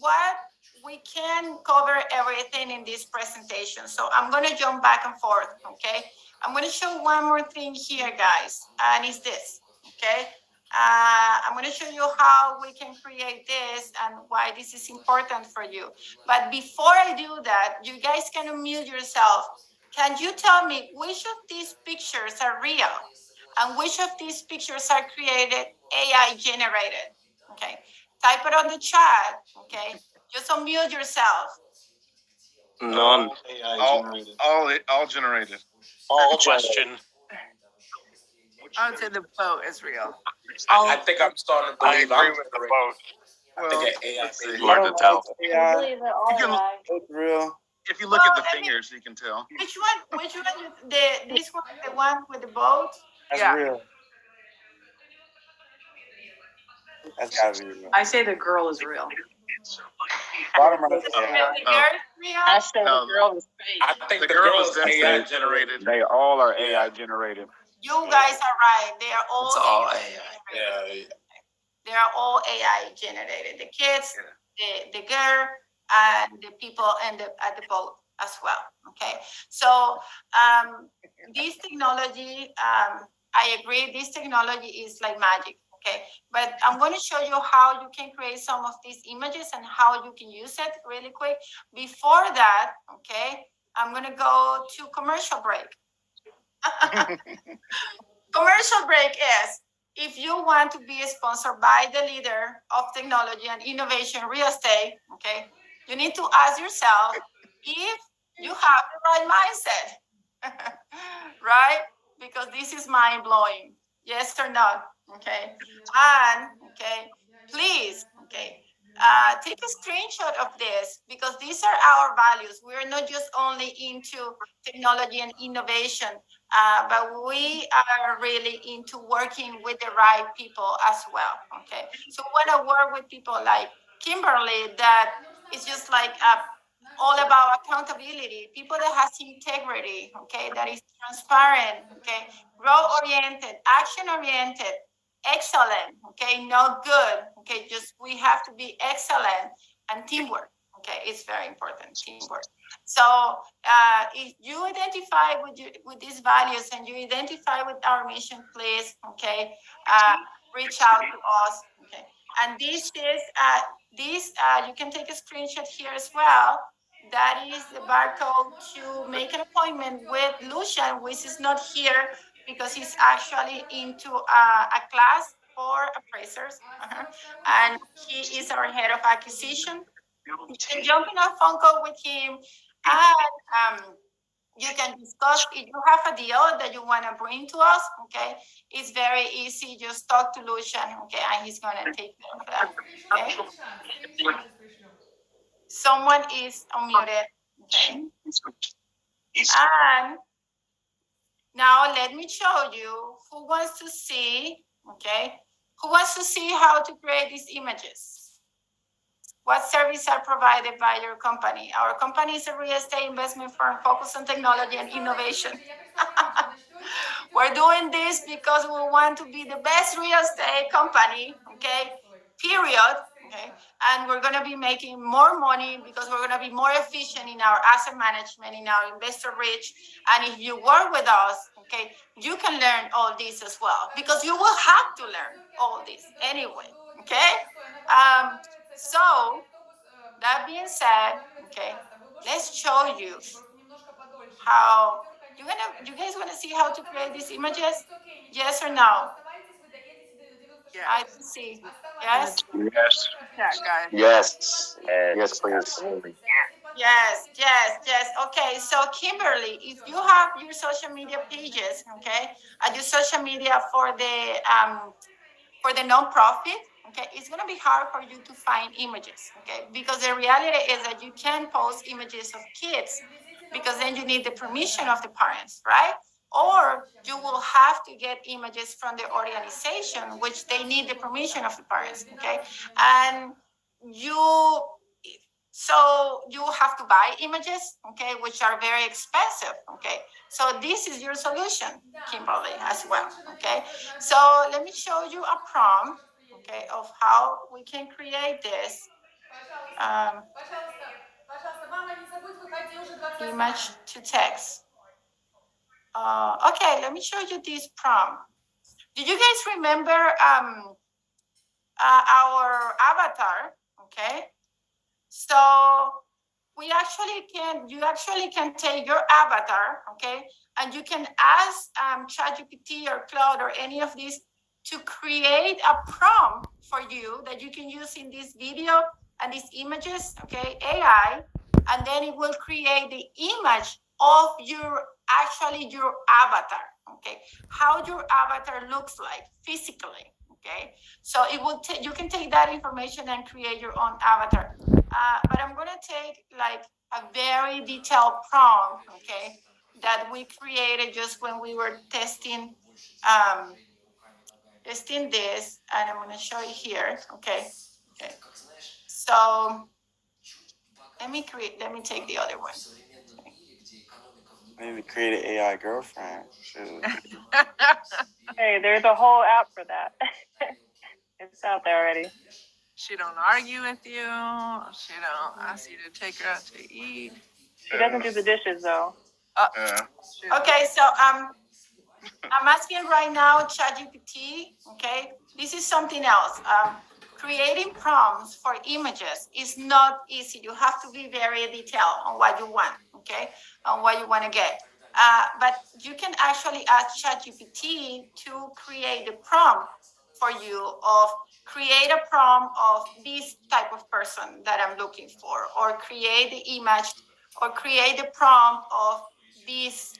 what we can cover everything in this presentation. So I'm gonna jump back and forth, okay? I'm gonna show one more thing here, guys, and it's this, okay? I'm gonna show you how we can create this and why this is important for you. But before I do that, you guys can unmute yourself. Can you tell me which of these pictures are real and which of these pictures are created AI generated? Okay, type it on the chat. Okay, just unmute yourself. None. all generated. All question. I would say the boat is real. I think I'm starting to believe I agree with the boat. I think an AI Let's see. hard to tell. It's real. If you look at the fingers, you can tell. Which one? This one, the one with the boat? That's Yeah. real. That's gotta be real. I say the girl is real. Bottom right The there. girl is real? I say the girl is fake. I think The the girl girl is is AI definitely generated. They all are AI generated. You guys are right. They are all It's all AI. AI. They are all AI generated. The kids, the girl, and the people at the boat as well. Okay, so this technology, I agree. This technology is like magic. Okay, but I'm going to show you how you can create some of these images and how you can use it really quick. Before that, okay, I'm going to go to commercial break. Commercial break is, if you want to be sponsored by the leader of technology and innovation real estate, okay, you need to ask yourself if you have the right mindset, right? Because this is mind blowing. Yes or not? Okay. And okay, please, okay, take a screenshot of this because these are our values. We're not just only into technology and innovation, but we are really into working with the right people as well. Okay, so we want to work with people like Kimberly, that is just like all about accountability, people that has integrity, okay, that is transparent, okay, growth oriented, action oriented, excellent, okay, not good, okay, just we have to be excellent, and teamwork, okay, it's very important, teamwork. So if you identify with these values and you identify with our mission, please, okay, reach out to us, okay. And this is you can take a screenshot here as well. That is the barcode to make an appointment with Lucian, which is not here because he's actually into a class for appraisers, and he is our head of acquisition. You can jump in a phone call with him, and you can discuss if you have a deal that you want to bring to us. Okay, it's very easy. Just talk to Lucian, okay, and he's gonna take care of that. Okay. Someone is unmuted. Okay. And now let me show you who wants to see. Okay, who wants to see how to create these images? What services are provided by your company? Our company is a real estate investment firm focused on technology and innovation. We're doing this because we want to be the best real estate company, okay? Period. Okay. And we're going to be making more money because we're going to be more efficient in our asset management, in our investor reach. And if you work with us, okay, you can learn all this as well because you will have to learn all this anyway. Okay. So that being said, okay, let's show you how you guys want to see how to create these images? Yes or no? Yeah. I can see. Yes? Yes. Yeah, guys. Yes. Yes, please. Yes. Okay, so Kimberly, if you have your social media pages, okay, and your social media for the nonprofit, okay, it's gonna be hard for you to find images, okay, because the reality is that you can't post images of kids because then you need the permission of the parents, right? Or you will have to get images from the organization, which they need the permission of the parents, okay? And you so you have to buy images, okay, which are very expensive, okay? So this is your solution, Kimberly, as well, okay? So let me show you a prompt, okay, of how we can create this image to text. Okay, let me show you this prompt. Do you guys remember our avatar? Okay, so you actually can take your avatar, okay, and you can ask ChatGPT or Claude or any of these to create a prompt for you that you can use in this video and these images, okay, AI, and then it will create the image of your avatar, okay, how your avatar looks like physically, okay. So it will you can take that information and create your own avatar. But I'm gonna take like a very detailed prompt, okay, that we created just when we were testing this, and I'm gonna show you here, okay. Okay. So let me take the other one. Maybe create an AI girlfriend. Hey, there's a whole app for that. It's out there already. She don't argue with you. She don't ask you to take her out to eat. She doesn't do the dishes though. Okay, so I'm asking right now ChatGPT, okay? This is something else. Creating prompts for images is not easy. You have to be very detailed on what you want, okay? On what you want to get. But you can actually ask ChatGPT to create a prompt for you of create a prompt of this type of person that I'm looking for, or create the image, or create the prompt of this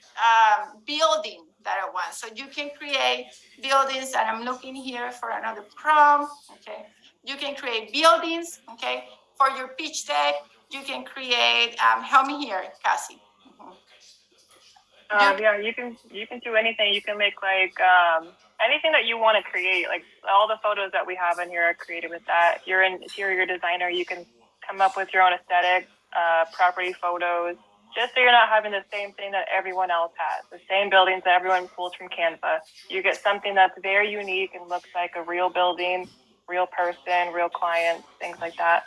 building that I want. So you can create buildings, and I'm looking here for another prompt. Okay, you can create buildings. Okay, for your pitch deck, you can create. Help me here, Cassie. Yeah, you can do anything. You can make like anything that you want to create. Like all the photos that we have in here are created with that. If you're an interior designer, you can come up with your own aesthetic, property photos, just so you're not having the same thing that everyone else has, the same buildings that everyone pulls from Canva. You get something that's very unique and looks like a real building, real person, real client, things like that.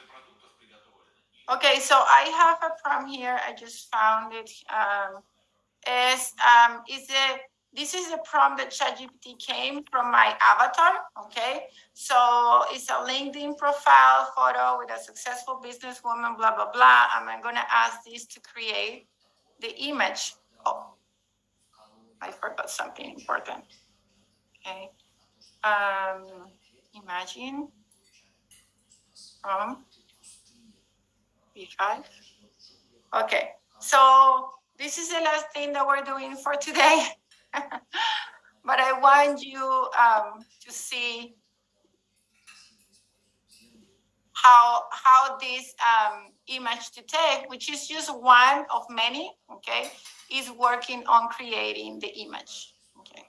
Okay, so I have a prompt here. I just found it. This is a prompt that ChatGPT came from my avatar. Okay, so it's a LinkedIn profile photo with a successful businesswoman, blah blah blah. And I'm gonna ask this to create the image. Oh, I forgot something important. Okay, imagine from B5. Okay, so this is the last thing that we're doing for today. But I want you to see how this image to take, which is just one of many, okay, is working on creating the image. Okay.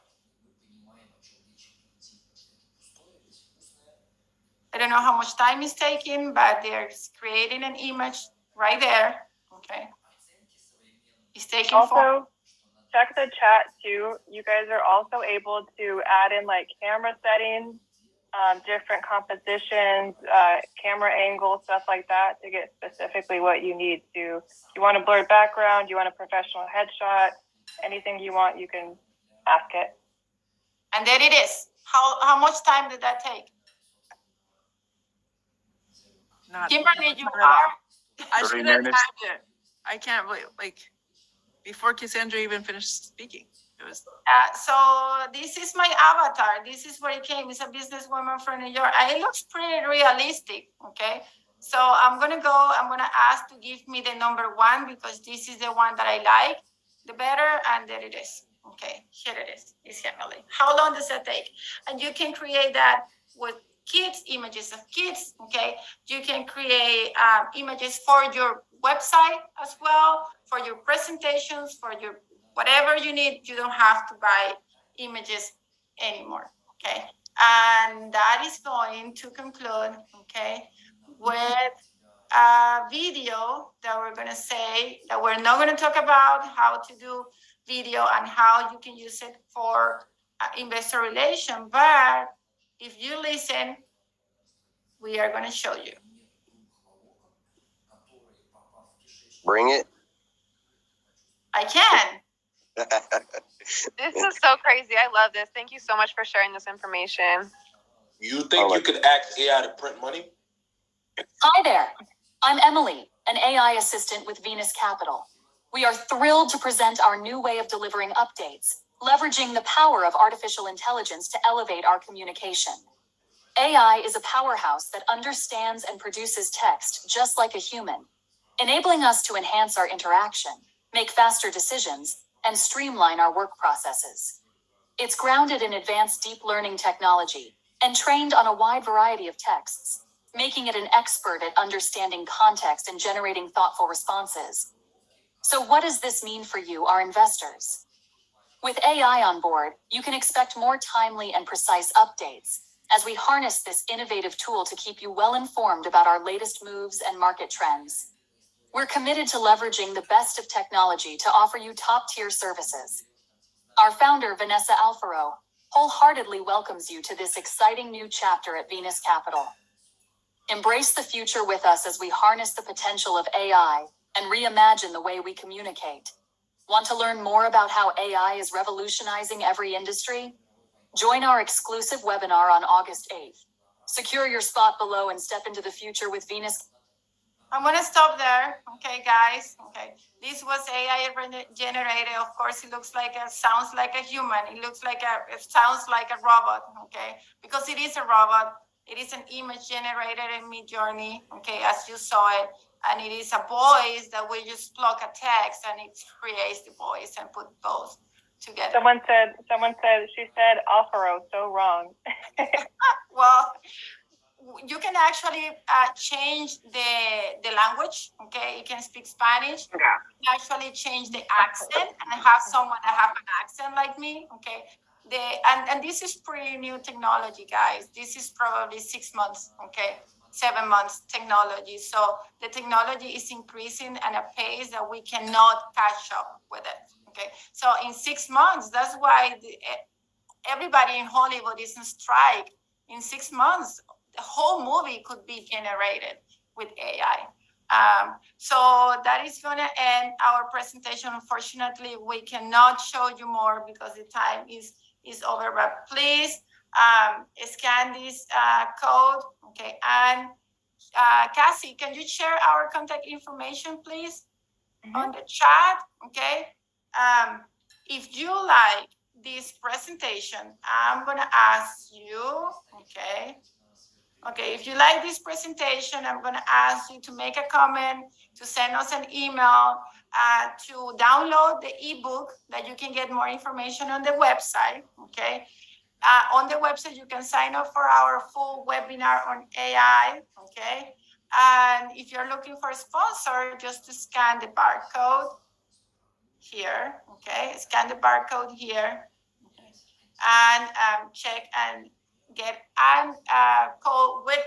I don't know how much time it's taking, but they're creating an image right there. Okay. It's taking also, check the chat too. You guys are also able to add in like camera settings, different compositions, camera angles, stuff like that to get specifically what you need to. You want a blurred background, you want a professional headshot, anything you want, you can ask it. And there it is. How much time did that take? Kimberly, you are. I should have typed it. I can't believe, like, before Cassandra even finished speaking. It was. So this is my avatar. This is where it came. It's a businesswoman from New York. And it looks pretty realistic. Okay. So I'm gonna ask to give me the number 1 because this is the one that I like the better. And there it is. Okay, here it is. It's Emily. How long does that take? And you can create that with kids, images of kids. Okay, you can create images for your website as well, for your presentations, for your whatever you need. You don't have to buy images anymore. Okay, and that is going to conclude. Okay, with a video that we're going to say that we're not going to talk about how to do video and how you can use it for investor relation. But if you listen, we are going to show you. Bring it. I can. This is so crazy. I love this. Thank you so much for sharing this information. You think you could ask AI to print money? Hi there. I'm Emily, an AI assistant with Venus Capital. We are thrilled to present our new way of delivering updates, leveraging the power of artificial intelligence to elevate our communication. AI is a powerhouse that understands and produces text just like a human, enabling us to enhance our interaction, make faster decisions, and streamline our work processes. It's grounded in advanced deep learning technology and trained on a wide variety of texts, making it an expert at understanding context and generating thoughtful responses. So what does this mean for you, our investors? With AI on board, you can expect more timely and precise updates as we harness this innovative tool to keep you well informed about our latest moves and market trends. We're committed to leveraging the best of technology to offer you top-tier services. Our founder, Vanessa Alfaro, wholeheartedly welcomes you to this exciting new chapter at Venus Capital. Embrace the future with us as we harness the potential of AI and reimagine the way we communicate. Want to learn more about how AI is revolutionizing every industry? Join our exclusive webinar on August 8th. Secure your spot below and step into the future with Venus. I'm gonna stop there. Okay, guys. Okay, this was AI generated. Of course, it looks like sounds like a human. It sounds like a robot. Okay, because it is a robot. It is an image generated in Midjourney. Okay, as you saw it, and it is a voice that we just plug a text and it creates the voice and put both together. Someone said, she said Alfaro, so wrong. Well, you can actually change the language. Okay, you can speak Spanish. You can actually change the accent and have someone that have an accent like me. Okay, and this is pretty new technology, guys. This is probably 6 months. Okay, 7 months technology. So the technology is increasing at a pace that we cannot catch up with it. Okay, so in 6 months, that's why everybody in Hollywood is on strike. In 6 months, the whole movie could be generated with AI. So that is going to end our presentation. Unfortunately, we cannot show you more because the time is over. But please scan this code. Okay, and Cassie, can you share our contact information, please, on the chat? Okay. If you like this presentation, I'm gonna ask you, okay, if you like this presentation, I'm gonna ask you to make a comment, to send us an email, to download the ebook that you can get more information on the website, okay? On the website, you can sign up for our full webinar on AI, okay? And if you're looking for a sponsor, just to scan the barcode here, okay? Scan the barcode here, okay? And check and get and call with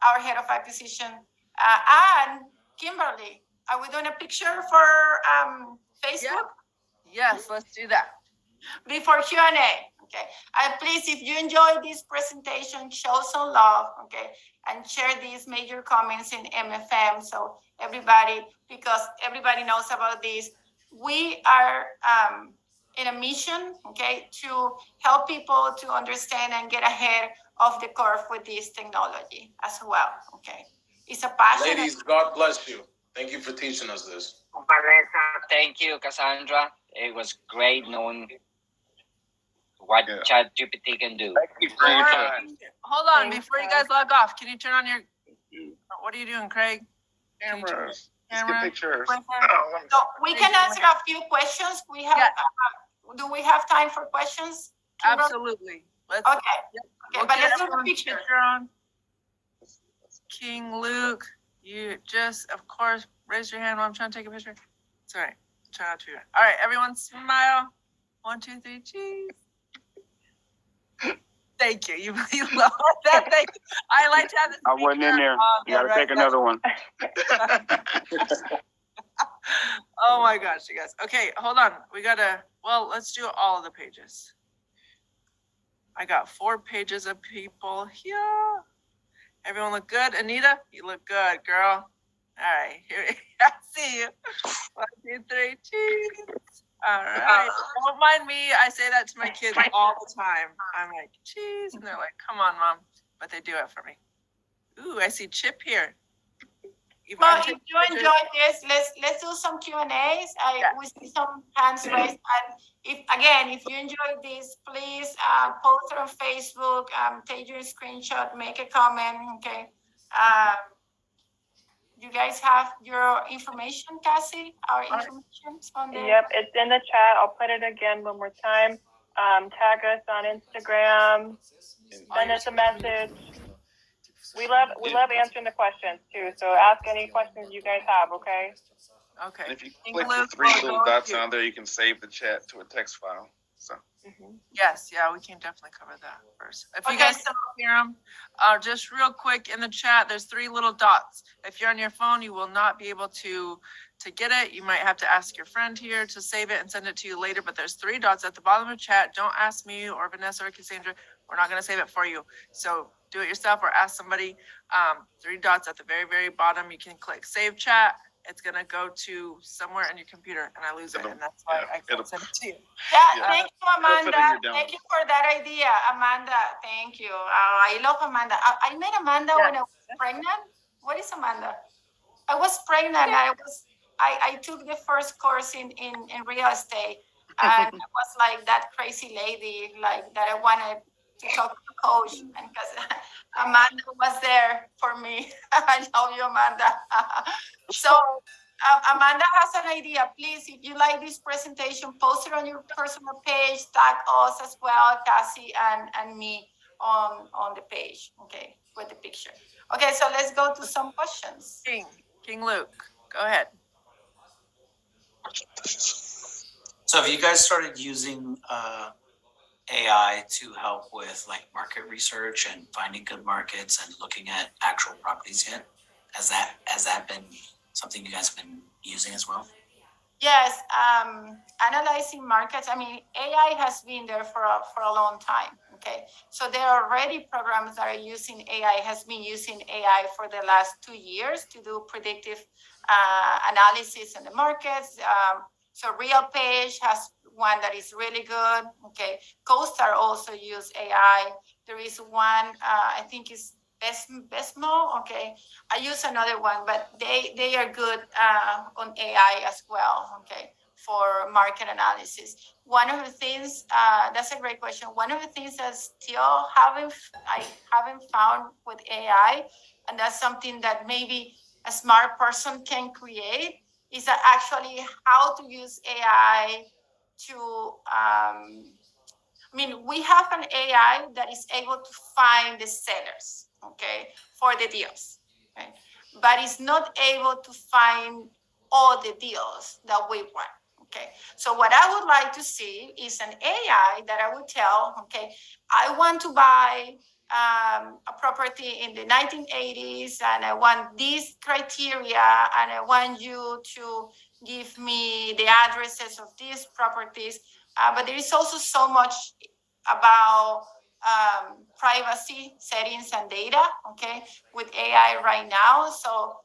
our head of acquisition. And Kimberly, are we doing a picture for Facebook? Yes, let's do that. Before Q&A, okay? And please, if you enjoyed this presentation, show some love, okay? And share these major comments in MFM so everybody, because everybody knows about this. We are in a mission, okay, to help people to understand and get ahead of the curve with this technology as well, okay? It's a passion. Ladies, God bless you. Thank you for teaching us this. Vanessa, thank you, Cassandra. It was great knowing what ChatGPT can do. Thank you for your time. Hold on, before you guys log off, can you turn on your, what are you doing, Craig? Cameras. Let's Camera. get pictures. So we can answer a few questions. We have. Do we have time for questions? Kimberly? Absolutely. Let's. Okay. We'll Okay, but get let's do the everyone's picture. on. King Luke, you just, of course, raise your hand while I'm trying to take a picture. Sorry, try not to. All right, everyone, smile. 1, 2, 3, cheese. Thank you. You love that. Thank you. I like to have this. I wasn't in there. You gotta take another one. Oh my gosh, you guys. Okay, hold on. We gotta, well, let's do all of the pages. I got 4 pages of people here. Everyone look good? Anita, you look good, girl. All right, here I see you. 1, 2, 3, cheese. All right. Don't mind me. I say that to my kids all the time. I'm like, cheese. And they're like, come on, Mom. But they do it for me. Ooh, I see Chip here. Well, if you enjoyed this, let's do some Q&As. We see some hands raised. And if you enjoyed this, please post it on Facebook, take your screenshot, make a comment, okay? You guys have your information, Cassie? Our information on there? Yep, it's in the chat. I'll put it again one more time. Tag us on Instagram. Send us a message. We love answering the questions too. So ask any questions you guys have, okay? Okay. And if you click the 3 little dots down there, you can save the chat to a text file. So. Yes, yeah, we can definitely cover that first. If you guys don't hear them, just real quick in the chat, there's 3 little dots. If you're on your phone, you will not be able to get it. You might have to ask your friend here to save it and send it to you later, but there's 3 dots at the bottom of the chat. Don't ask me or Vanessa or Cassandra. We're not going to save it for you. So do it yourself or ask somebody. 3 dots at the very, very bottom. You can click save chat. It's going to go to somewhere in your computer and I lose it. And that's why I can't send it to you. Yeah, thank you, Amanda. Thank you for that idea, Amanda. Thank you. I love Amanda. I met Amanda when I was pregnant. What is Amanda? I was pregnant. I took the first course in real estate, and I was like that crazy lady, like that I wanted to talk to the coach, and because Amanda was there for me. I love you, Amanda. So Amanda has an idea. Please, if you like this presentation, post it on your personal page, tag us as well, Cassie and me on the page, okay, with the picture. Okay, so let's go to some questions. King Luke, go ahead. So have you guys started using AI to help with like market research and finding good markets and looking at actual properties yet? Has that been something you guys have been using as well? Yes, analyzing markets. I mean, AI has been there for a long time. Okay, so there are already programs that are using AI. Has been using AI for the last 2 years to do predictive analysis in the markets. So RealPage has one that is really good. Okay, CoStar also use AI. There is one I think is Besmo. Okay, I use another one, but they are good on AI as well, okay, for market analysis. One of the things, that's a great question. One of the things that still I haven't found with AI, and that's something that maybe a smart person can create, is that actually how to use AI to, I mean, we have an AI that is able to find the sellers, okay, for the deals, okay? But it's not able to find all the deals that we want, okay? So what I would like to see is an AI that I would tell, okay, I want to buy a property in the 1980s, and I want these criteria, and I want you to give me the addresses of these properties. But there is also so much about privacy settings and data, okay, with AI right now. So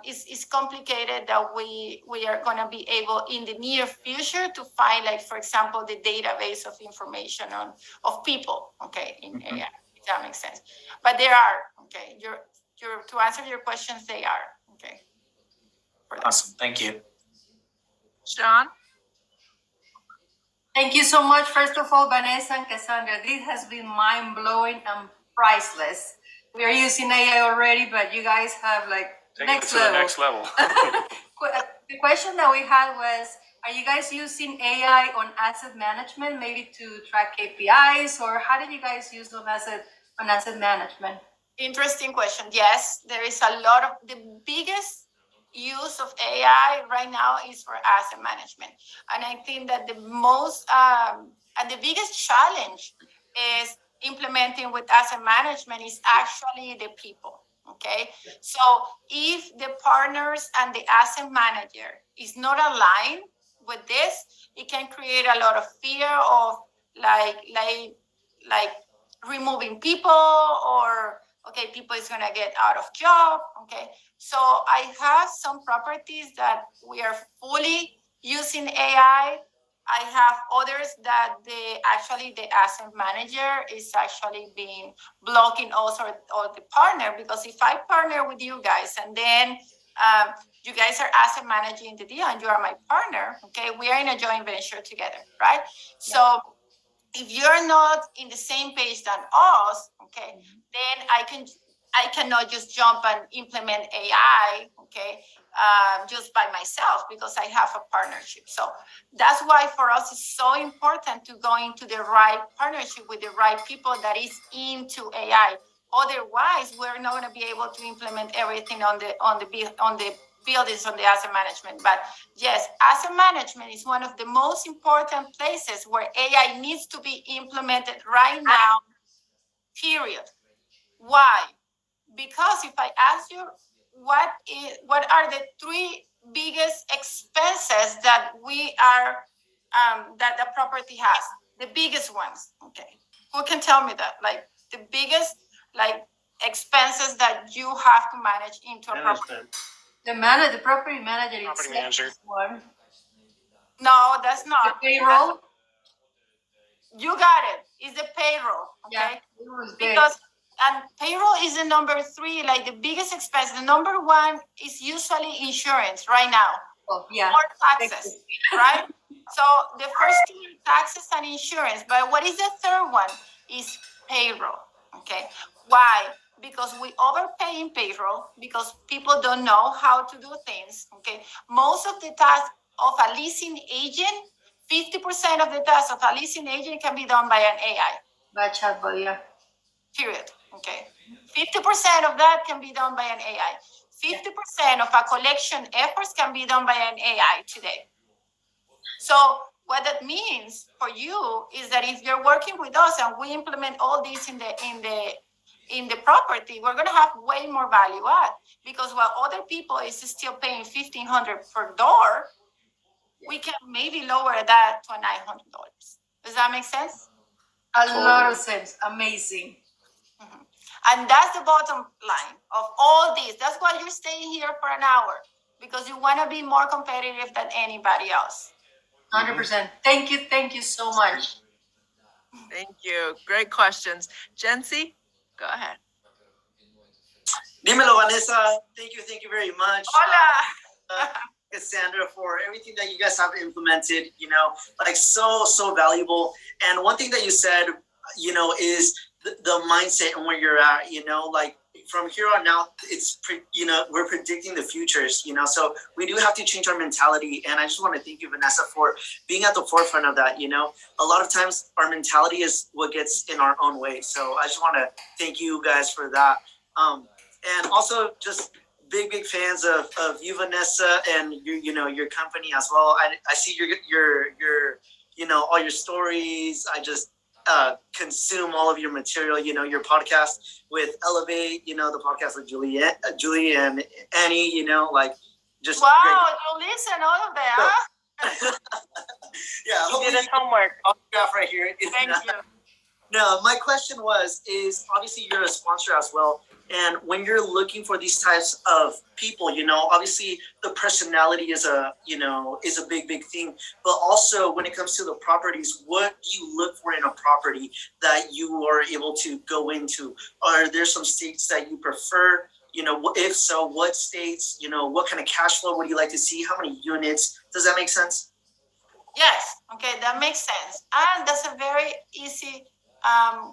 it's complicated that we are going to be able in the near future to find, like, for example, the database of information of people, okay, in AI. If that makes sense. But there are, okay, to answer your questions, they are, okay. Awesome, thank you. Sean? Thank you so much, first of all, Vanessa and Cassandra. This has been mind-blowing and priceless. We are using AI already, but you guys have like next level. The next level. The question that we had was, are you guys using AI on asset management, maybe to track KPIs, or how did you guys use on asset management? Interesting question. Yes, there is a lot of, the biggest use of AI right now is for asset management. And I think that the most, and the biggest challenge is implementing with asset management is actually the people. Okay. So if the partners and the asset manager is not aligned with this, it can create a lot of fear of like removing people, or okay, people is gonna get out of job. Okay, so I have some properties that we are fully using AI. I have others that the asset manager is actually being blocking also, or the partner, because if I partner with you guys and then you guys are asset managing the deal and you are my partner, okay, we are in a joint venture together, right? So if you're not in the same page than us, okay, then I cannot just jump and implement AI, okay, just by myself, because I have a partnership. So that's why for us it's so important to go into the right partnership with the right people that is into AI. Otherwise, we're not going to be able to implement everything on the buildings, on the asset management. But yes, asset management is one of the most important places where AI needs to be implemented right now, period. Why? Because if I ask you what are the 3 biggest expenses that we are that the property has, the biggest ones, okay, who can tell me that, like the biggest expenses that you have to manage into a property? The property manager. Property manager. One. No, that's not. The payroll. You got it. It's the payroll, okay? Yeah, because And payroll is the number 3, like the biggest expense. The number 1 is usually insurance right now. Oh, yeah. Or taxes, right? So the first 2 are taxes and insurance. But what is the third one? Is payroll. Okay. Why? Because we overpay in payroll because people don't know how to do things. Okay. Most of the tasks of a leasing agent, 50% of the tasks of a leasing agent can be done by an AI. By chatbot, yeah. Period. Okay. 50% of that can be done by an AI. 50% of our collection efforts can be done by an AI today. So what that means for you is that if you're working with us and we implement all this in the property, we're going to have way more value add, because while other people is still paying $1,500 per door, we can maybe lower that to $900. Does that make sense? A lot of sense. Amazing. And that's the bottom line of all this. That's why you're staying here for an hour, because you want to be more competitive than anybody else. 100%. Thank you so much. Thank you. Great questions. Jency, go ahead. Dímelo, Vanessa. Thank you very much. Hola. Cassandra, for everything that you guys have implemented, like so valuable. And one thing that you said, is the mindset and where you're at, like from here on out, it's, we're predicting the futures, so we do have to change our mentality. And I just want to thank you, Vanessa, for being at the forefront of that. A lot of times our mentality is what gets in our own way. So I just want to thank you guys for that. And also just big fans of you, Vanessa, and your company as well. I see your all your stories. I just consume all of your material. Your podcast with Elevate. The podcast with Julie and Annie. Like just wow, great. you listen all of that. Huh? Yeah, he did his homework. Autograph right here. Thank you. No, my question is obviously you're a sponsor as well. And when you're looking for these types of people, obviously the personality is a big thing. But also when it comes to the properties, what do you look for in a property that you are able to go into? Are there some states that you prefer? If so, what states? What kind of cash flow would you like to see? How many units? Does that make sense? Yes. Okay, that makes sense. And that's a very easy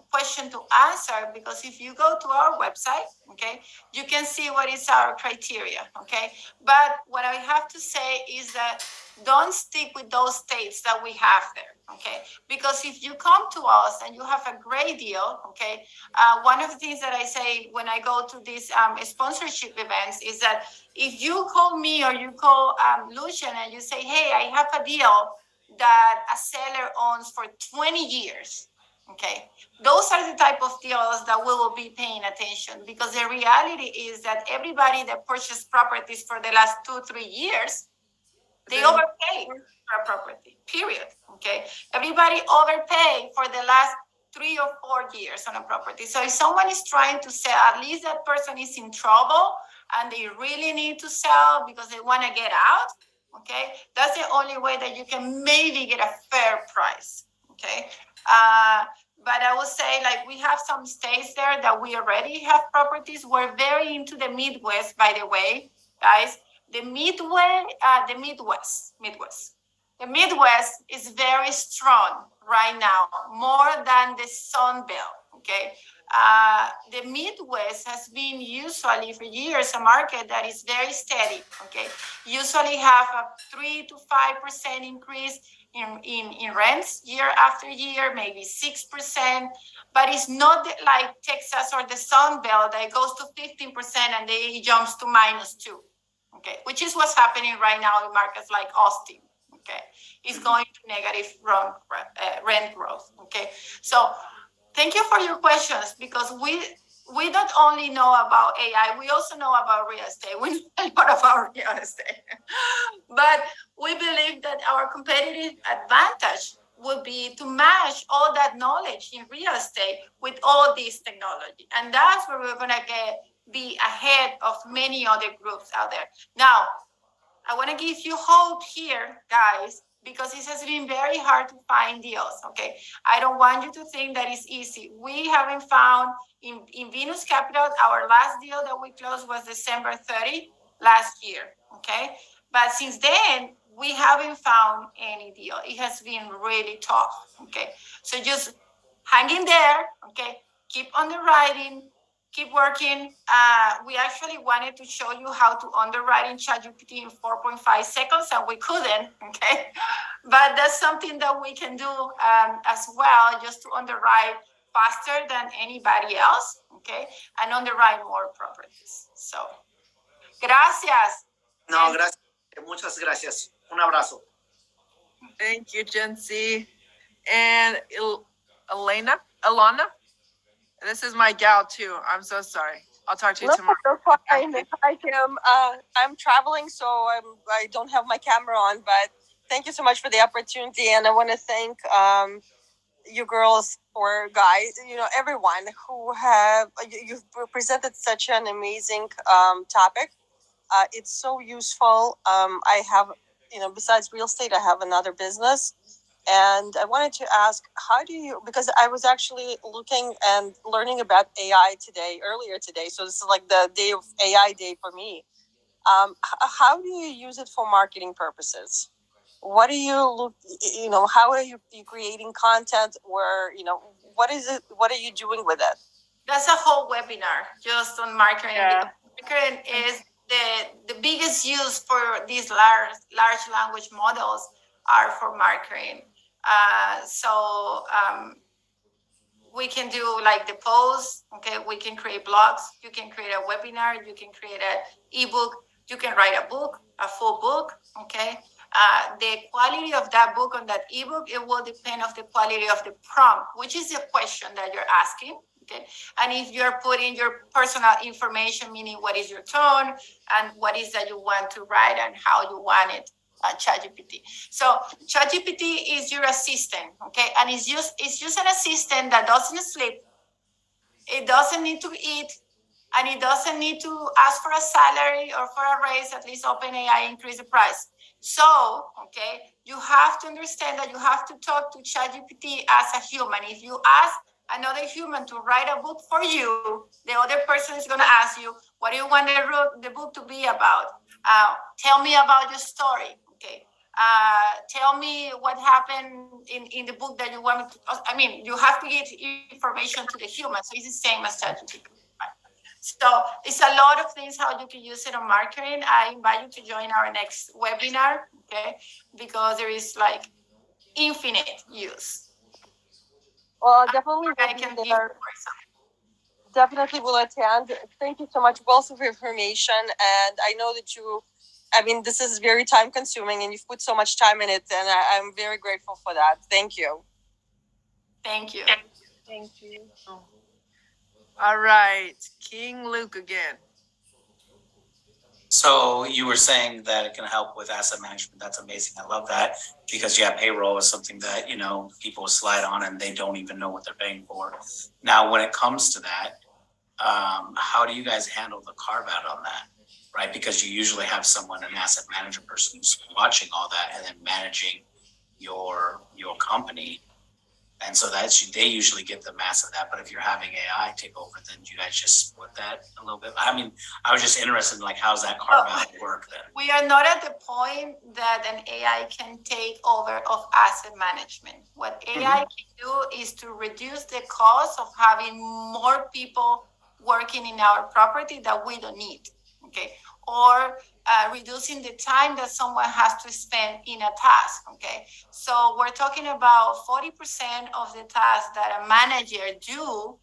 question to answer, because if you go to our website, okay, you can see what is our criteria, okay? But what I have to say is that don't stick with those states that we have there, okay? Because if you come to us and you have a great deal, okay, one of the things that I say when I go to these sponsorship events is that if you call me or you call Lucian and you say, hey, I have a deal that a seller owns for 20 years, okay, those are the type of deals that we will be paying attention, because the reality is that everybody that purchased properties for the last 2-3 years, they overpay for a property, period, okay? Everybody overpay for the last 3 or 4 years on a property. So if someone is trying to sell, at least that person is in trouble and they really need to sell because they want to get out, okay? That's the only way that you can maybe get a fair price, okay? But I would say, like, we have some states there that we already have properties. We're very into the Midwest, by the way, guys. The Midwest. The Midwest is very strong right now, more than the Sun Belt, okay? The Midwest has been usually for years a market that is very steady, okay? Usually have a 3 to 5% increase in rents year after year, maybe 6%, but it's not like Texas or the Sun Belt that goes to 15% and then it jumps to -2, okay? Which is what's happening right now in markets like Austin, okay? It's going to negative rent growth, okay? So thank you for your questions, because we don't only know about AI, we also know about real estate. We know a lot about real estate. But we believe that our competitive advantage would be to match all that knowledge in real estate with all this technology. And that's where we're going to be ahead of many other groups out there. Now, I want to give you hope here, guys, because it has been very hard to find deals, okay? I don't want you to think that it's easy. We haven't found, in Venus Capital, our last deal that we closed was December 30 last year, okay? But since then, we haven't found any deal. It has been really tough, okay? So just hang in there, okay? Keep underwriting, keep working. We actually wanted to show you how to underwrite in ChatGPT in 4.5 seconds, and we couldn't, okay? But that's something that we can do as well, just to underwrite faster than anybody else, okay? And underwrite more properties. So, gracias. No, gracias. Muchas gracias. Un abrazo. Thank you, Jency. And Alana, this is my gal too. I'm so sorry. I'll talk to you tomorrow. Fine. Hi, Kim. I'm traveling, so I don't have my camera on, but thank you so much for the opportunity. And I want to thank you girls or guys, everyone who you've presented such an amazing topic. It's so useful. I have, besides real estate, I have another business. And I wanted to ask, how do you, because I was actually looking and learning about AI earlier today. So this is like the day of AI day for me. How do you use it for marketing purposes? What do you look, how are you creating content where, what is it, what are you doing with it? That's a whole webinar just on marketing. Yeah. Marketing is the biggest use for these large language models are for marketing. We can do like the posts, okay? We can create blogs, you can create a webinar, you can create an ebook, you can write a book, a full book, okay? The quality of that book on that ebook, it will depend on the quality of the prompt, which is the question that you're asking, okay? And if you're putting your personal information, meaning what is your tone and what is that you want to write and how you want it, ChatGPT. So ChatGPT is your assistant, okay? And it's just an assistant that doesn't sleep. It doesn't need to eat, and it doesn't need to ask for a salary or for a raise. At least OpenAI increase the price. So, okay, you have to understand that you have to talk to ChatGPT as a human. If you ask another human to write a book for you, the other person is going to ask you, what do you want the book to be about? Tell me about your story, okay? Tell me what happened in the book that you want me to, I mean, you have to give information to the human. So it's the same as ChatGPT. So it's a lot of things how you can use it on marketing. I invite you to join our next webinar, okay? Because there is like infinite use. Well, definitely will attend. Thank you so much also for information. And I know that this is very time consuming and you've put so much time in it. And I'm very grateful for that. Thank you. Thank you. Thank you. All right, King Luke again. So you were saying that it can help with asset management. That's amazing. I love that because payroll is something that, people slide on and they don't even know what they're paying for. Now, when it comes to that, how do you guys handle the carve out on that? Right? Because you usually have someone, an asset manager person who's watching all that and then managing your company. And so they usually get the mass of that. But if you're having AI take over, then you guys just split that a little bit. I mean, I was just interested in how's that carve out work then? We are not at the point that an AI can take over of asset management. What AI can do is to reduce the cost of having more people working in our property that we don't need, okay? Or reducing the time that someone has to spend in a task, okay? So we're talking about 40% of the tasks that a manager do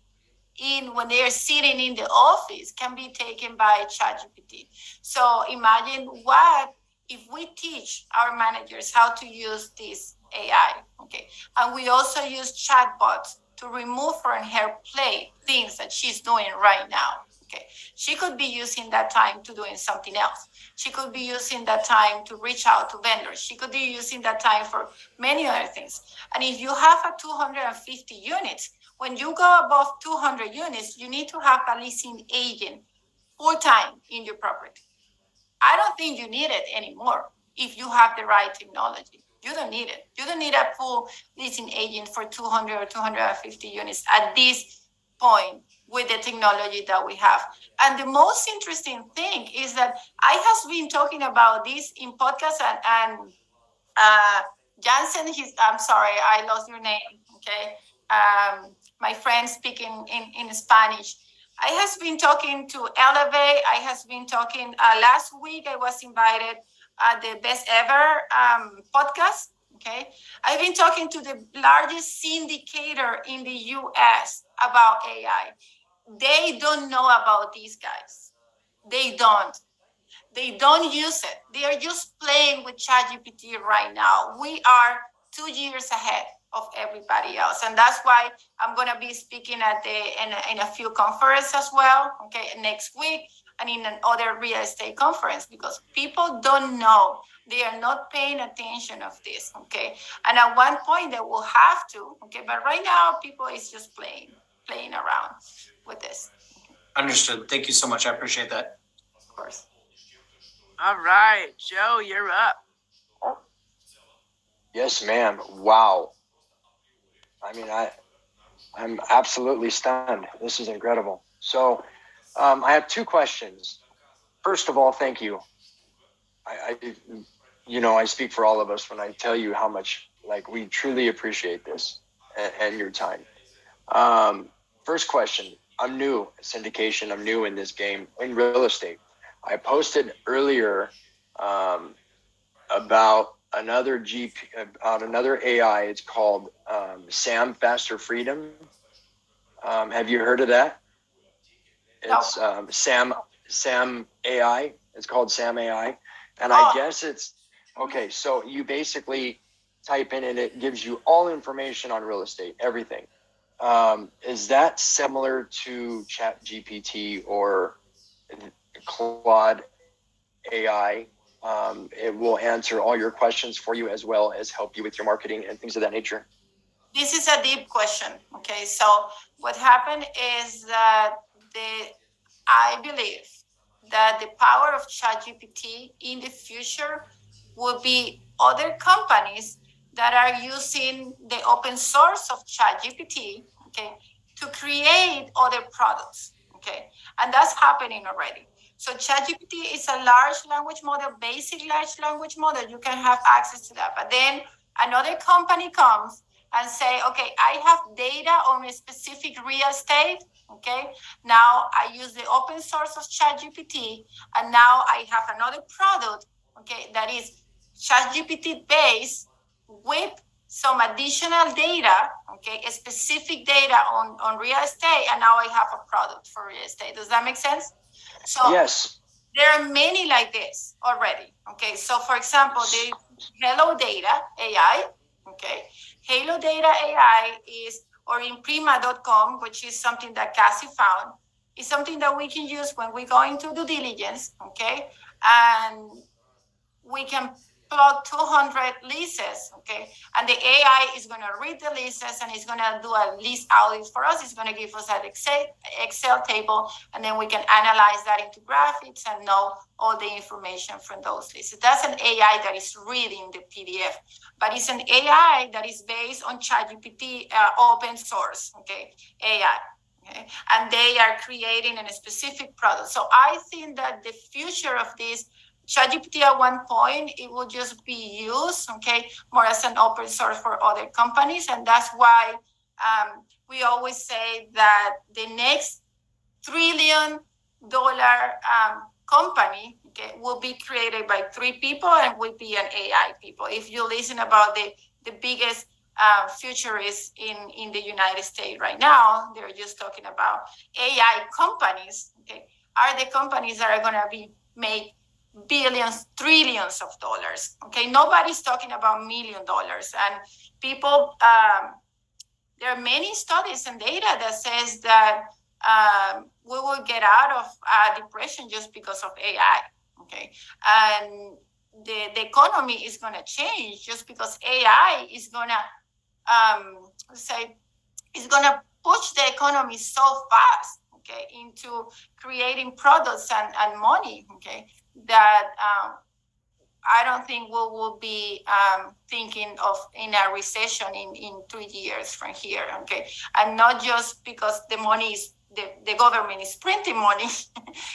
when they are sitting in the office can be taken by ChatGPT. So imagine what if we teach our managers how to use this AI, okay? And we also use chatbots to remove from her plate things that she's doing right now. Okay, she could be using that time to doing something else. She could be using that time to reach out to vendors. She could be using that time for many other things. And if you have a 250 units, when you go above 200 units, you need to have a leasing agent full-time in your property. I don't think you need it anymore if you have the right technology. You don't need it. You don't need a full leasing agent for 200 or 250 units at this point with the technology that we have. And the most interesting thing is that I have been talking about this in podcasts and Jansen, I'm sorry, I lost your name, okay? My friend speaking in Spanish. I have been talking to Elevate. I have been talking, last week I was invited at the Best Ever podcast, okay? I've been talking to the largest syndicator in the US about AI. They don't know about these guys. They don't. They don't use it. They are just playing with ChatGPT right now. We are 2 years ahead of everybody else. And that's why I'm going to be speaking at in a few conferences as well, okay, next week, and in another real estate conference, because people don't know. They are not paying attention of this, okay? And at one point they will have to, okay? But right now people is just playing around with this. Understood. Thank you so much. I appreciate that. Of course. All right, Joe, you're up. Yes, ma'am. Wow. I mean, I'm absolutely stunned. This is incredible. So, I have two questions. First of all, thank you. I speak for all of us when I tell you how much, like, we truly appreciate this and your time. First question. I'm new syndication. I'm new in this game in real estate. I posted earlier about another AI. It's called Sam Faster Freedom. Have you heard of that? It's Sam AI. It's called Sam AI, and I guess it's okay. So you basically type in and it gives you all information on real estate, everything. Is that similar to ChatGPT or Claude AI? It will answer all your questions for you as well as help you with your marketing and things of that nature. This is a deep question. Okay, so what happened is that I believe that the power of ChatGPT in the future will be other companies that are using the open source of ChatGPT, okay, to create other products, okay, and that's happening already. So ChatGPT is a large language model, basic large language model. You can have access to that, but then another company comes and say, okay, I have data on a specific real estate. Okay, now I use the open source of ChatGPT, and now I have another product, okay, that is ChatGPT based with some additional data, okay, specific data on real estate, and now I have a product for real estate. Does that make sense? So yes, there are many like this already. Okay, so for example, the Hello Data AI, okay, Halo Data AI is, or Imprima.com, which is something that Cassie found, is something that we can use when we go into due diligence, okay, and we can plug 200 leases, okay, and the AI is going to read the leases and it's going to do a lease audit for us. It's going to give us an Excel table, and then we can analyze that into graphics and know all the information from those leases. That's an AI that is reading the PDF, but it's an AI that is based on ChatGPT open source, okay, AI. Okay. And they are creating a specific product. So I think that the future of this ChatGPT at one point, it will just be used, okay, more as an open source for other companies. And that's why we always say that the next $1 trillion company, okay, will be created by 3 people and will be an AI people. If you listen about the biggest futurists in the United States right now, they're just talking about AI companies, okay, are the companies that are going to be made billions, trillions of dollars. Okay, nobody's talking about $1 million. And people, there are many studies and data that says that we will get out of depression just because of AI. Okay, and the economy is going to change just because AI is going to is going to push the economy so fast, okay, into creating products and money, okay, that I don't think we will be thinking of in a recession in 3 years from here, okay? And not just because the money is, the government is printing money,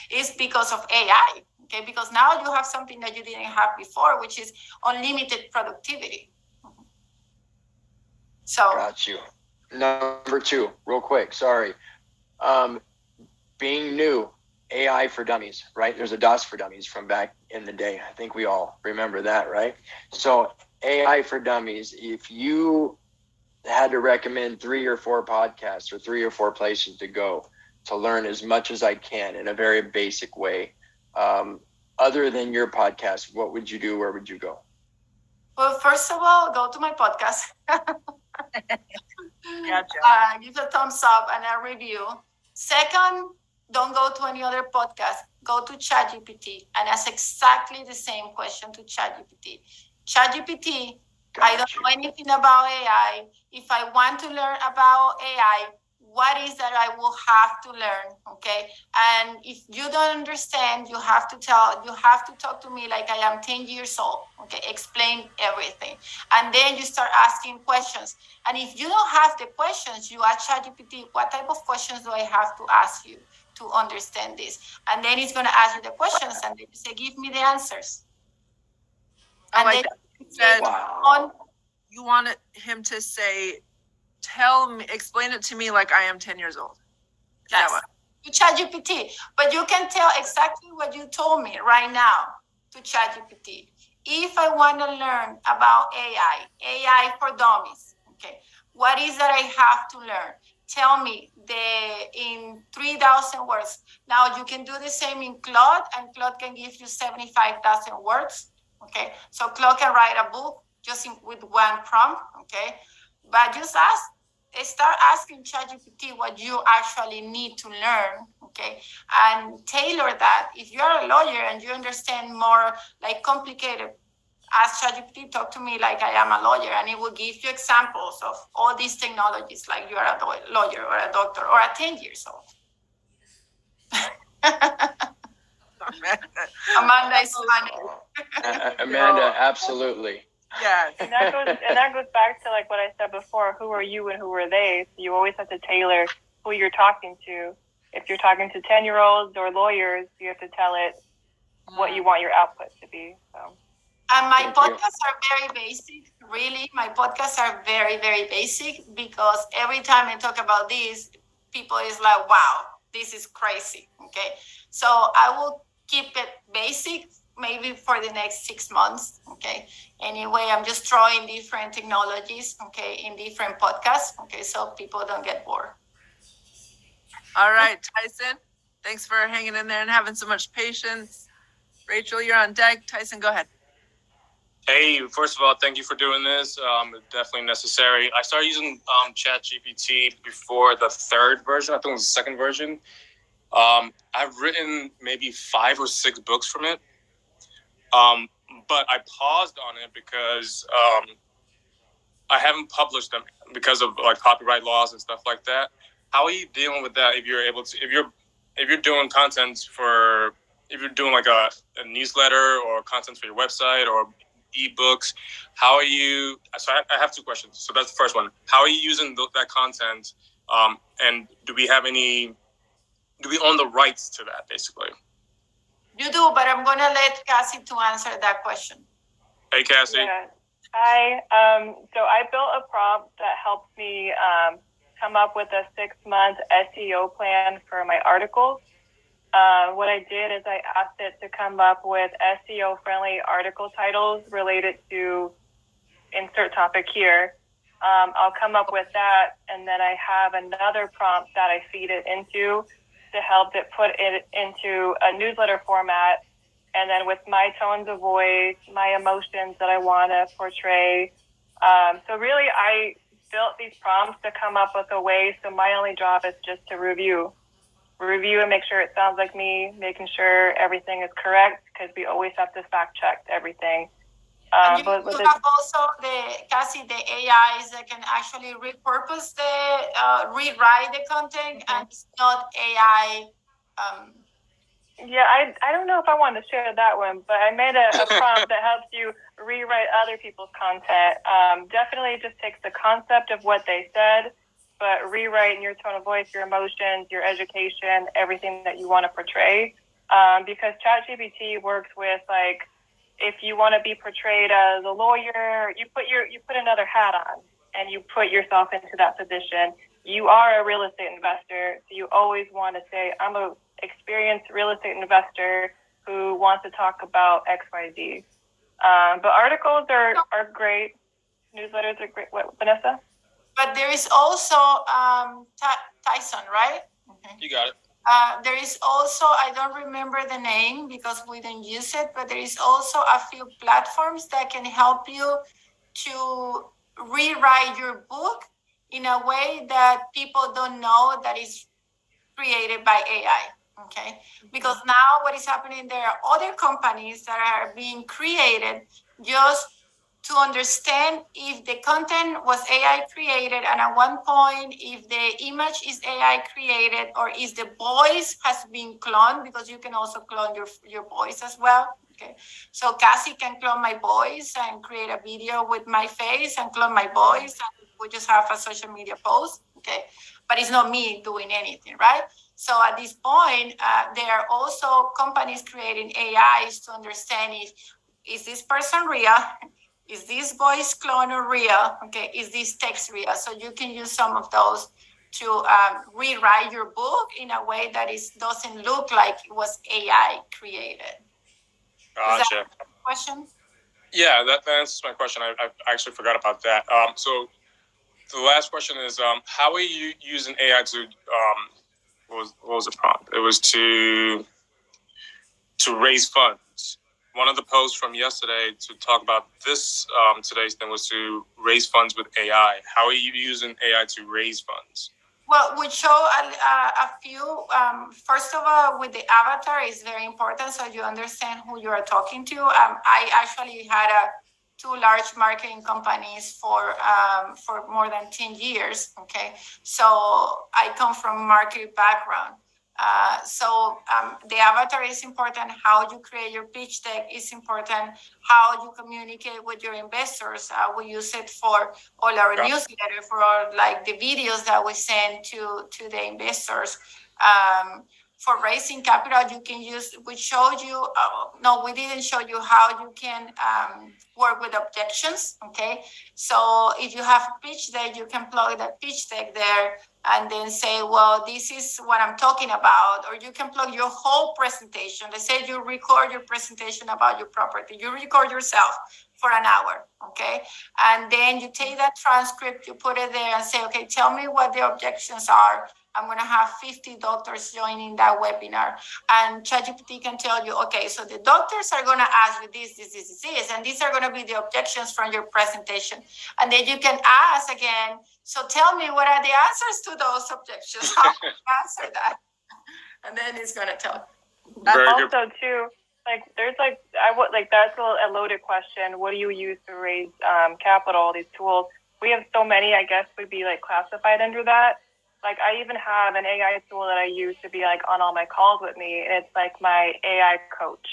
it's because of AI, okay? Because now you have something that you didn't have before, which is unlimited productivity. So. Got you. Number 2, real quick, sorry. Being new, AI for dummies, right? There's a DOS for dummies from back in the day. I think we all remember that, right? So AI for dummies, if you had to recommend 3 or 4 podcasts or 3 or 4 places to go to learn as much as I can in a very basic way, other than your podcast, what would you do? Where would you go? Well, first of all, go to my podcast. Gotcha. Give a thumbs up and a review. Second, don't go to any other podcast. Go to ChatGPT and ask exactly the same question to ChatGPT. ChatGPT, I don't know anything about AI. If I want to learn about AI, what is that I will have to learn, okay? And if you don't understand, you have to talk to me like I am 10 years old, okay? Explain everything. And then you start asking questions. And if you don't have the questions, you ask ChatGPT, what type of questions do I have to ask you to understand this? And then it's going to ask you the questions, and then you say, give me the answers. And like then you wanted him to say, explain it to me like I am 10 years old. Yes, to ChatGPT. But you can tell exactly what you told me right now to ChatGPT. If I want to learn about AI for dummies, okay, what is that I have to learn? Tell me in 3,000 words. Now you can do the same in Claude, and Claude can give you 75,000 words, okay? So Claude can write a book just with one prompt, okay? But just start asking ChatGPT what you actually need to learn, okay? And tailor that. If you're a lawyer and you understand more like complicated, ask ChatGPT, talk to me like I am a lawyer, and it will give you examples of all these technologies like you are a lawyer or a doctor or a 10 years old. Amanda is funny. Amanda, absolutely. Yeah. And that goes back to like what I said before, who are you and who are they? So you always have to tailor who you're talking to. If you're talking to 10-year-olds or lawyers, you have to tell it what you want your output to be. So. And my podcasts are very basic. Really, my podcasts are very, very basic, because every time I talk about this, people is like, wow, this is crazy. Okay. So I will keep it basic, maybe for the next 6 months. Okay. Anyway, I'm just throwing different technologies, okay, in different podcasts. Okay. So people don't get bored. All right, Tyson, thanks for hanging in there and having so much patience. Rachel, you're on deck. Tyson, go ahead. Hey, first of all, thank you for doing this. Definitely necessary. I started using ChatGPT before the 3rd version. I think it was the 2nd version. I've written maybe 5 or 6 books from it. But I paused on it because I haven't published them because of like copyright laws and stuff like that. How are you dealing with that if you're able to, if you're doing content if you're doing like a newsletter or content for your website or ebooks, how are you, so I have 2 questions. So that's the first one. How are you using that content? And do we own the rights to that basically? You do, but I'm going to let Cassie to answer that question. Hey, Cassie. Yeah. Hi. So I built a prompt that helps me come up with a 6-month SEO plan for my articles. What I did is I asked it to come up with SEO-friendly article titles related to insert topic here. I'll come up with that, and then I have another prompt that I feed it into to help it put it into a newsletter format, and then with my tones of voice, my emotions that I want to portray. So really, I built these prompts to come up with a way, so my only job is just to review and make sure it sounds like me, making sure everything is correct, because we always have to fact check everything. And you have also Cassie, the AIs that can actually repurpose rewrite the content, and it's not AI Yeah, I don't know if I want to share that one, but I made a prompt that helps you rewrite other people's content. Definitely just takes the concept of what they said, but rewrite in your tone of voice, your emotions, your education, everything that you want to portray. Because ChatGPT works with like, if you want to be portrayed as a lawyer, you put another hat on and you put yourself into that position. You are a real estate investor, so you always want to say, I'm a experienced real estate investor who wants to talk about XYZ. But articles are great. Newsletters are great. What, Vanessa? But there is also Tyson, right? You got it. There is also, I don't remember the name because we don't use it, but there is also a few platforms that can help you to rewrite your book in a way that people don't know that is created by AI. Okay, because now what is happening, there are other companies that are being created just to understand if the content was AI created, and at one point, if the image is AI created, or if the voice has been cloned, because you can also clone your voice as well. Okay, so Cassie can clone my voice and create a video with my face and clone my voice, and we just have a social media post. Okay, but it's not me doing anything, right? So at this point, there are also companies creating AIs to understand if is this person real, is this voice clone real, okay, is this text real? So you can use some of those to rewrite your book in a way that doesn't look like it was AI created. Gotcha. Is that a question? Yeah, that answers my question. I actually forgot about that. So the last question is, how are you using AI to what was the prompt? It was to raise funds. One of the posts from yesterday to talk about this today's thing was to raise funds with AI. How are you using AI to raise funds? Well, we show a few. First of all, with the avatar is very important, so you understand who you are talking to. I actually had two large marketing companies for more than 10 years. Okay, so I come from marketing background. The avatar is important. How you create your pitch deck is important. How you communicate with your investors. We use it for all our newsletter, for all like the videos that we send to the investors. For raising capital, you can use. We showed you. No, we didn't show you how you can work with objections. Okay, so if you have a pitch deck, you can plug that pitch deck there and then say, well, this is what I'm talking about. Or you can plug your whole presentation. Let's say you record your presentation about your property. You record yourself for an hour, okay? And then you take that transcript, you put it there and say, okay, tell me what the objections are. I'm gonna have 50 doctors joining that webinar. And ChatGPT can tell you, okay, so the doctors are gonna ask you this, and these are gonna be the objections from your presentation. And then you can ask again, so tell me what are the answers to those objections? How do you answer that? And then it's gonna tell you. Also too, like there's like that's a loaded question. What do you use to raise capital? These tools, we have so many. I guess would be like classified under that. Like I even have an AI tool that I use to be like on all my calls with me. It's like my AI coach.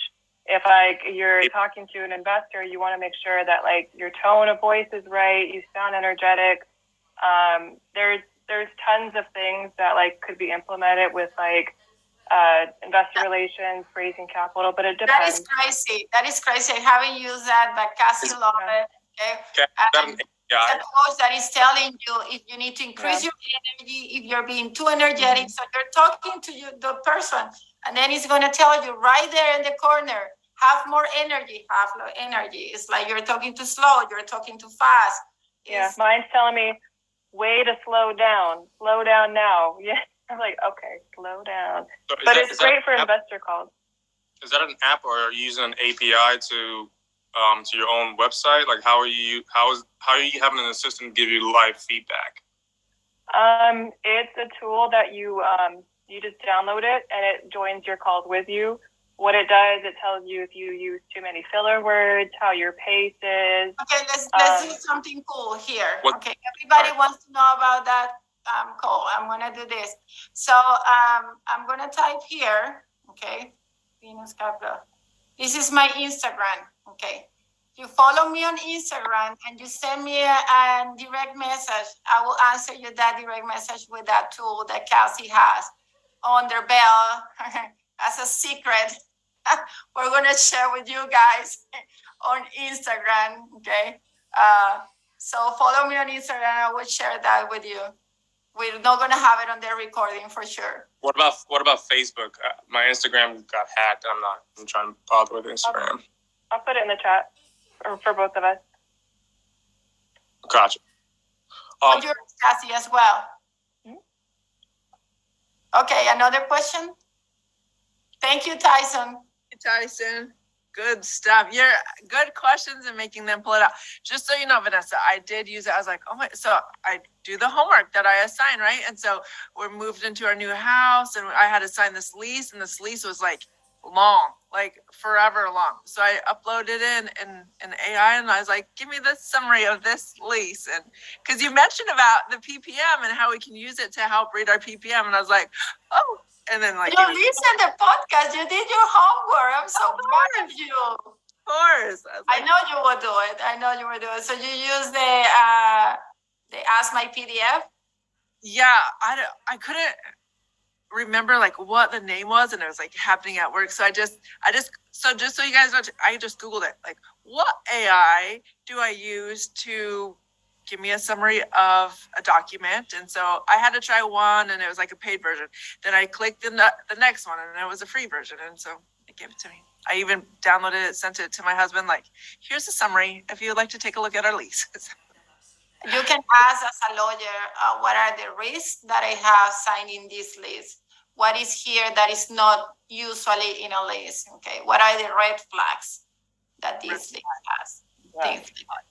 If like you're talking to an investor, you want to make sure that like your tone of voice is right. You sound energetic. There's tons of things that like could be implemented with like investor relations, raising capital, but it depends. That is crazy. I haven't used that, but Cassie love it. Okay. It's a coach that is telling you if you need to increase your energy, if you're being too energetic. So you're talking to the person, and then it's going to tell you right there in the corner, have more energy, have low energy. It's like you're talking too slow, you're talking too fast. Mine's telling me, way to slow down now. Yeah. I'm like, okay, slow down. So but it's great for investor calls. Is that an app, or are you using an API to your own website? Like, how are you having an assistant give you live feedback? It's a tool that you just download it and it joins your calls with you. What it does, it tells you if you use too many filler words, how your pace is. Okay, let's do something cool here. Okay, everybody wants to know about that call. I'm gonna do this. So I'm gonna type here. Okay, Venus Capital. This is my Instagram. Okay. If you follow me on Instagram and you send me a direct message, I will answer you that direct message with that tool that Cassie has on their bell as a secret. We're gonna share with you guys on Instagram. Okay. So follow me on Instagram. I will share that with you. We're not gonna have it on their recording for sure. What about Facebook? My Instagram got hacked. I'm trying to bother with Instagram. I'll put it in the chat for both of us. Gotcha. But yours, Cassie, as well. Okay, another question. Thank you, Tyson. Tyson. Good stuff. You're good questions and making them pull it out. Just so you know, Vanessa, I did use it. I was like, oh my, so I do the homework that I assign, right? And so we're moved into our new house and I had to sign this lease, and this lease was like long, like forever long. So I uploaded in AI and I was like, give me the summary of this lease. And because you mentioned about the PPM and how we can use it to help read our PPM. And I was like, oh, and then like you listen to the podcast, you did your homework. I'm so proud of you. Of course. I know you will do it. I know you will do it. So you use the Ask My PDF? Yeah, I couldn't remember like what the name was, and it was like happening at work. So just so you guys know, I just Googled it. Like, what AI do I use to give me a summary of a document? And so I had to try one, and it was like a paid version. Then I clicked the next one, and it was a free version. And so it gave it to me. I even downloaded it, sent it to my husband. Like, here's a summary if you'd like to take a look at our lease. You can ask as a lawyer, what are the risks that I have signing this lease? What is here that is not usually in a lease? Okay, what are the red flags that this lease has? Things like that.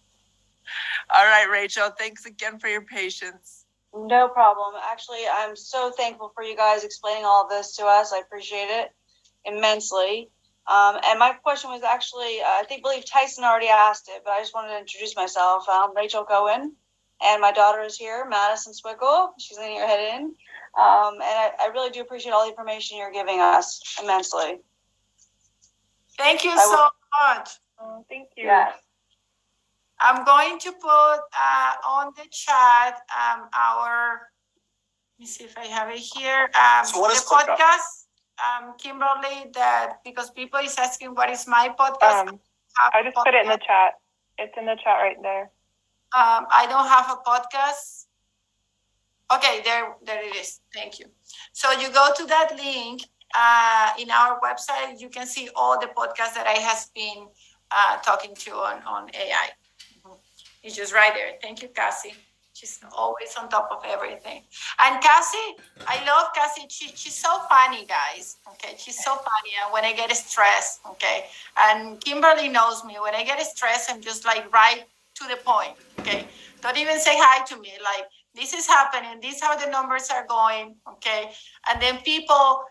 All right, Rachel, thanks again for your patience. No problem. Actually, I'm so thankful for you guys explaining all of this to us. I appreciate it immensely. And my question was actually, I believe Tyson already asked it, but I just wanted to introduce myself. I'm Rachel Cohen, and my daughter is here, Madison Swiggle. She's leaning her head in. And I really do appreciate all the information you're giving us immensely. Thank you so much. Oh, thank you. Yes. I'm going to put on the chat let me see if I have it here. So what is the podcast, Kimberly, that because people is asking what is my podcast. I just put it in the chat. It's in the chat right there. I don't have a podcast. Okay, there it is. Thank you. So you go to that link in our website. You can see all the podcasts that I has been talking to on AI. It's just right there. Thank you, Cassie. She's always on top of everything. And Cassie, I love Cassie. She's so funny, guys. Okay, she's so funny. And when I get stressed, okay, and Kimberly knows me. When I get stressed, I'm just like right to the point. Okay, don't even say hi to me. Like, this is happening. These are the numbers are going. Okay, and then people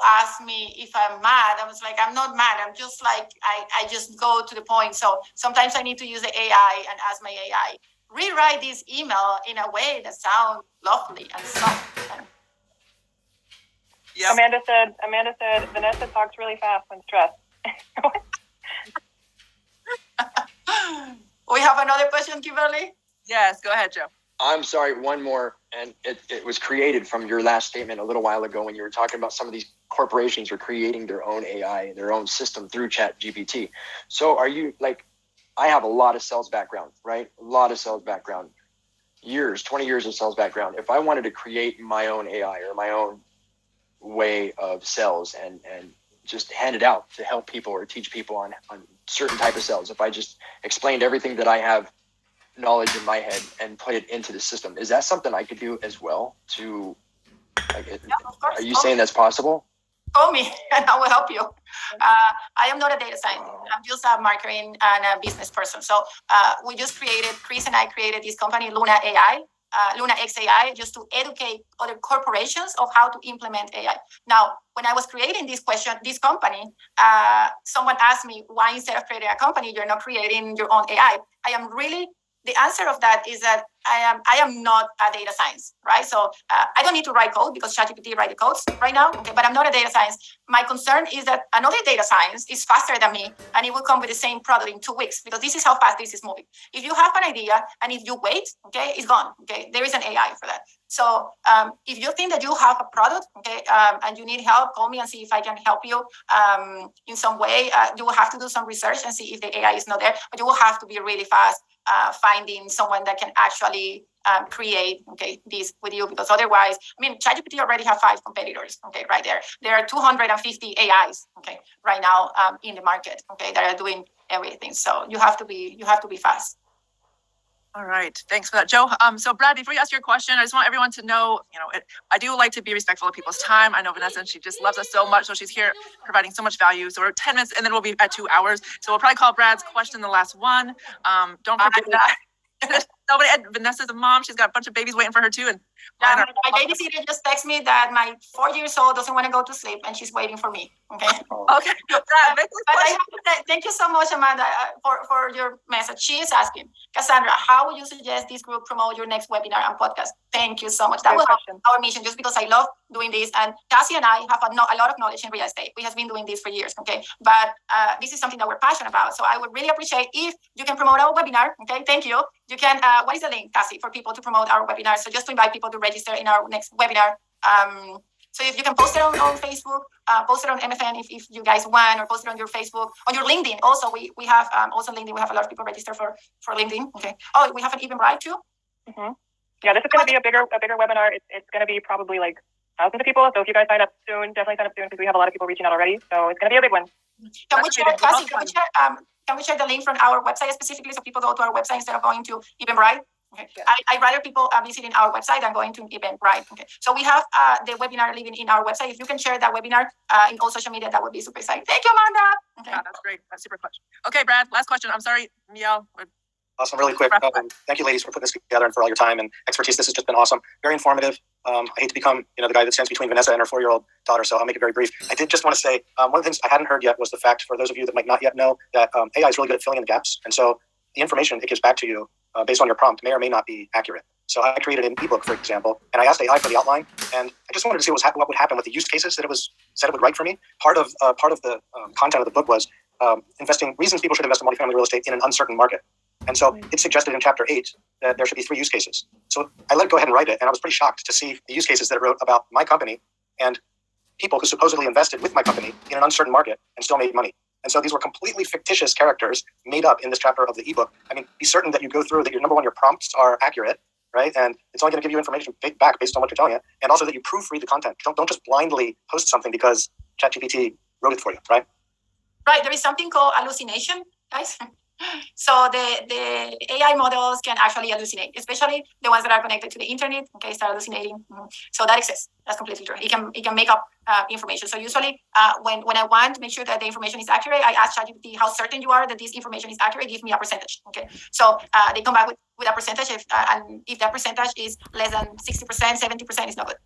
ask me if I'm mad. I was like, I'm not mad. I'm just like, I just go to the point. So sometimes I need to use the AI and ask my AI, rewrite this email in a way that sounds lovely and soft. Yep. Amanda said, Vanessa talks really fast when stressed. We have another question, Kimberly? Yes, go ahead, Joe. I'm sorry, one more. And it was created from your last statement a little while ago when you were talking about some of these corporations are creating their own AI, their own system through ChatGPT. So are you like, I have a lot of sales background, right? A lot of sales background, 20 years of sales background. If I wanted to create my own AI or my own way of sales and just hand it out to help people or teach people on certain type of sales, if I just explained everything that I have knowledge in my head and put it into the system, is that something I could do as well to like it, of course. Are you saying that's possible? Call me and I will help you. I am not a data scientist. I'm just a marketing and a business person. So Chris and I created this company, Luna AI, Luna X AI, just to educate other corporations of how to implement AI. Now, when I was creating this company, someone asked me, why instead of creating a company, you're not creating your own AI? I am really the answer of that is that I am not a data science, right? So I don't need to write code because ChatGPT write the codes right now, okay? But I'm not a data science. My concern is that another data science is faster than me, and it will come with the same product in 2 weeks, because this is how fast this is moving. If you have an idea and if you wait, okay, it's gone, okay? There is an AI for that. So if you think that you have a product, okay, and you need help, call me and see if I can help you in some way. You will have to do some research and see if the AI is not there, but you will have to be really fast finding someone that can actually create, okay, this with you, because otherwise, I mean, ChatGPT already have 5 competitors, okay, right there. There are 250 AIs, okay, right now in the market, okay, that are doing everything. So you have to be fast. All right, thanks for that, Joe. So Brad, before you ask your question, I just want everyone to know, I do like to be respectful of people's time. I know Vanessa, and she just loves us so much, so she's here providing so much value. So we're 10 minutes, and then we'll be at 2 hours. So we'll probably call Brad's question the last one. Don't forget that. Nobody, Vanessa's a mom. She's got a bunch of babies waiting for her too. And my babysitter just texted me that my 4 years old doesn't want to go to sleep, and she's waiting for me. Okay. Okay. But I have to say, thank you so much, Amanda, for your message. She is asking, Cassandra, how would you suggest this group promote your next webinar and podcast? Thank you so much. That was our mission, just because I love doing this. And Cassie and I have a lot of knowledge in real estate. We have been doing this for years, okay? But this is something that we're passionate about. So I would really appreciate if you can promote our webinar, okay? Thank you. You can, what is the link, Cassie, for people to promote our webinar? So just to invite people to register in our next webinar. So if you can post it on Facebook, post it on MFN if you guys want, or post it on your Facebook, on your LinkedIn. Also, we have also LinkedIn. We have a lot of people register for LinkedIn. Okay. Oh, we have an Eventbrite too. Mm-hmm. Yeah, this is going to be a bigger webinar. It's going to be probably like thousands of people. So if you guys sign up soon, definitely sign up soon, because we have a lot of people reaching out already. So it's going to be a big one. Can we share, Cassie? Can we share the link from our website specifically, so people go to our website instead of going to Eventbrite? Okay. Yeah. I'd rather people visiting our website than going to Eventbrite. Okay. So we have the webinar living in our website. If you can share that webinar in all social media, that would be super exciting. Thank you, Amanda. Okay. Yeah, that's great. That's super clutch. Okay, Brad, last question. I'm sorry, Miel. Awesome, really quick. Thank you, ladies, for putting this together and for all your time and expertise. This has just been awesome. Very informative. I hate to become, the guy that stands between Vanessa and her 4-year-old daughter, so I'll make it very brief. I did just want to say, one of the things I hadn't heard yet was the fact, for those of you that might not yet know, that AI is really good at filling in the gaps. And so the information it gives back to you based on your prompt may or may not be accurate. So I created an ebook, for example, and I asked AI for the outline, and I just wanted to see what would happen with the use cases that it said it would write for me. Part of the content of the book was reasons people should invest in multifamily real estate in an uncertain market. And so it suggested in chapter 8 that there should be 3 use cases. So I let it go ahead and write it, and I was pretty shocked to see the use cases that it wrote about my company and people who supposedly invested with my company in an uncertain market and still made money. And so these were completely fictitious characters made up in this chapter of the ebook. I mean, be certain that you go through that your number one, your prompts are accurate, right? And it's only going to give you information back based on what you're telling it, and also that you proofread the content. Don't just blindly post something because ChatGPT wrote it for you, right? Right. There is something called hallucination, guys. So the AI models can actually hallucinate, especially the ones that are connected to the internet. Okay, start hallucinating. So that exists. That's completely true. It can make up information. So usually, when I want to make sure that the information is accurate, I ask ChatGPT how certain you are that this information is accurate. Give me a percentage. Okay, so they come back with a percentage, and if that percentage is less than 60%, 70%, is not good.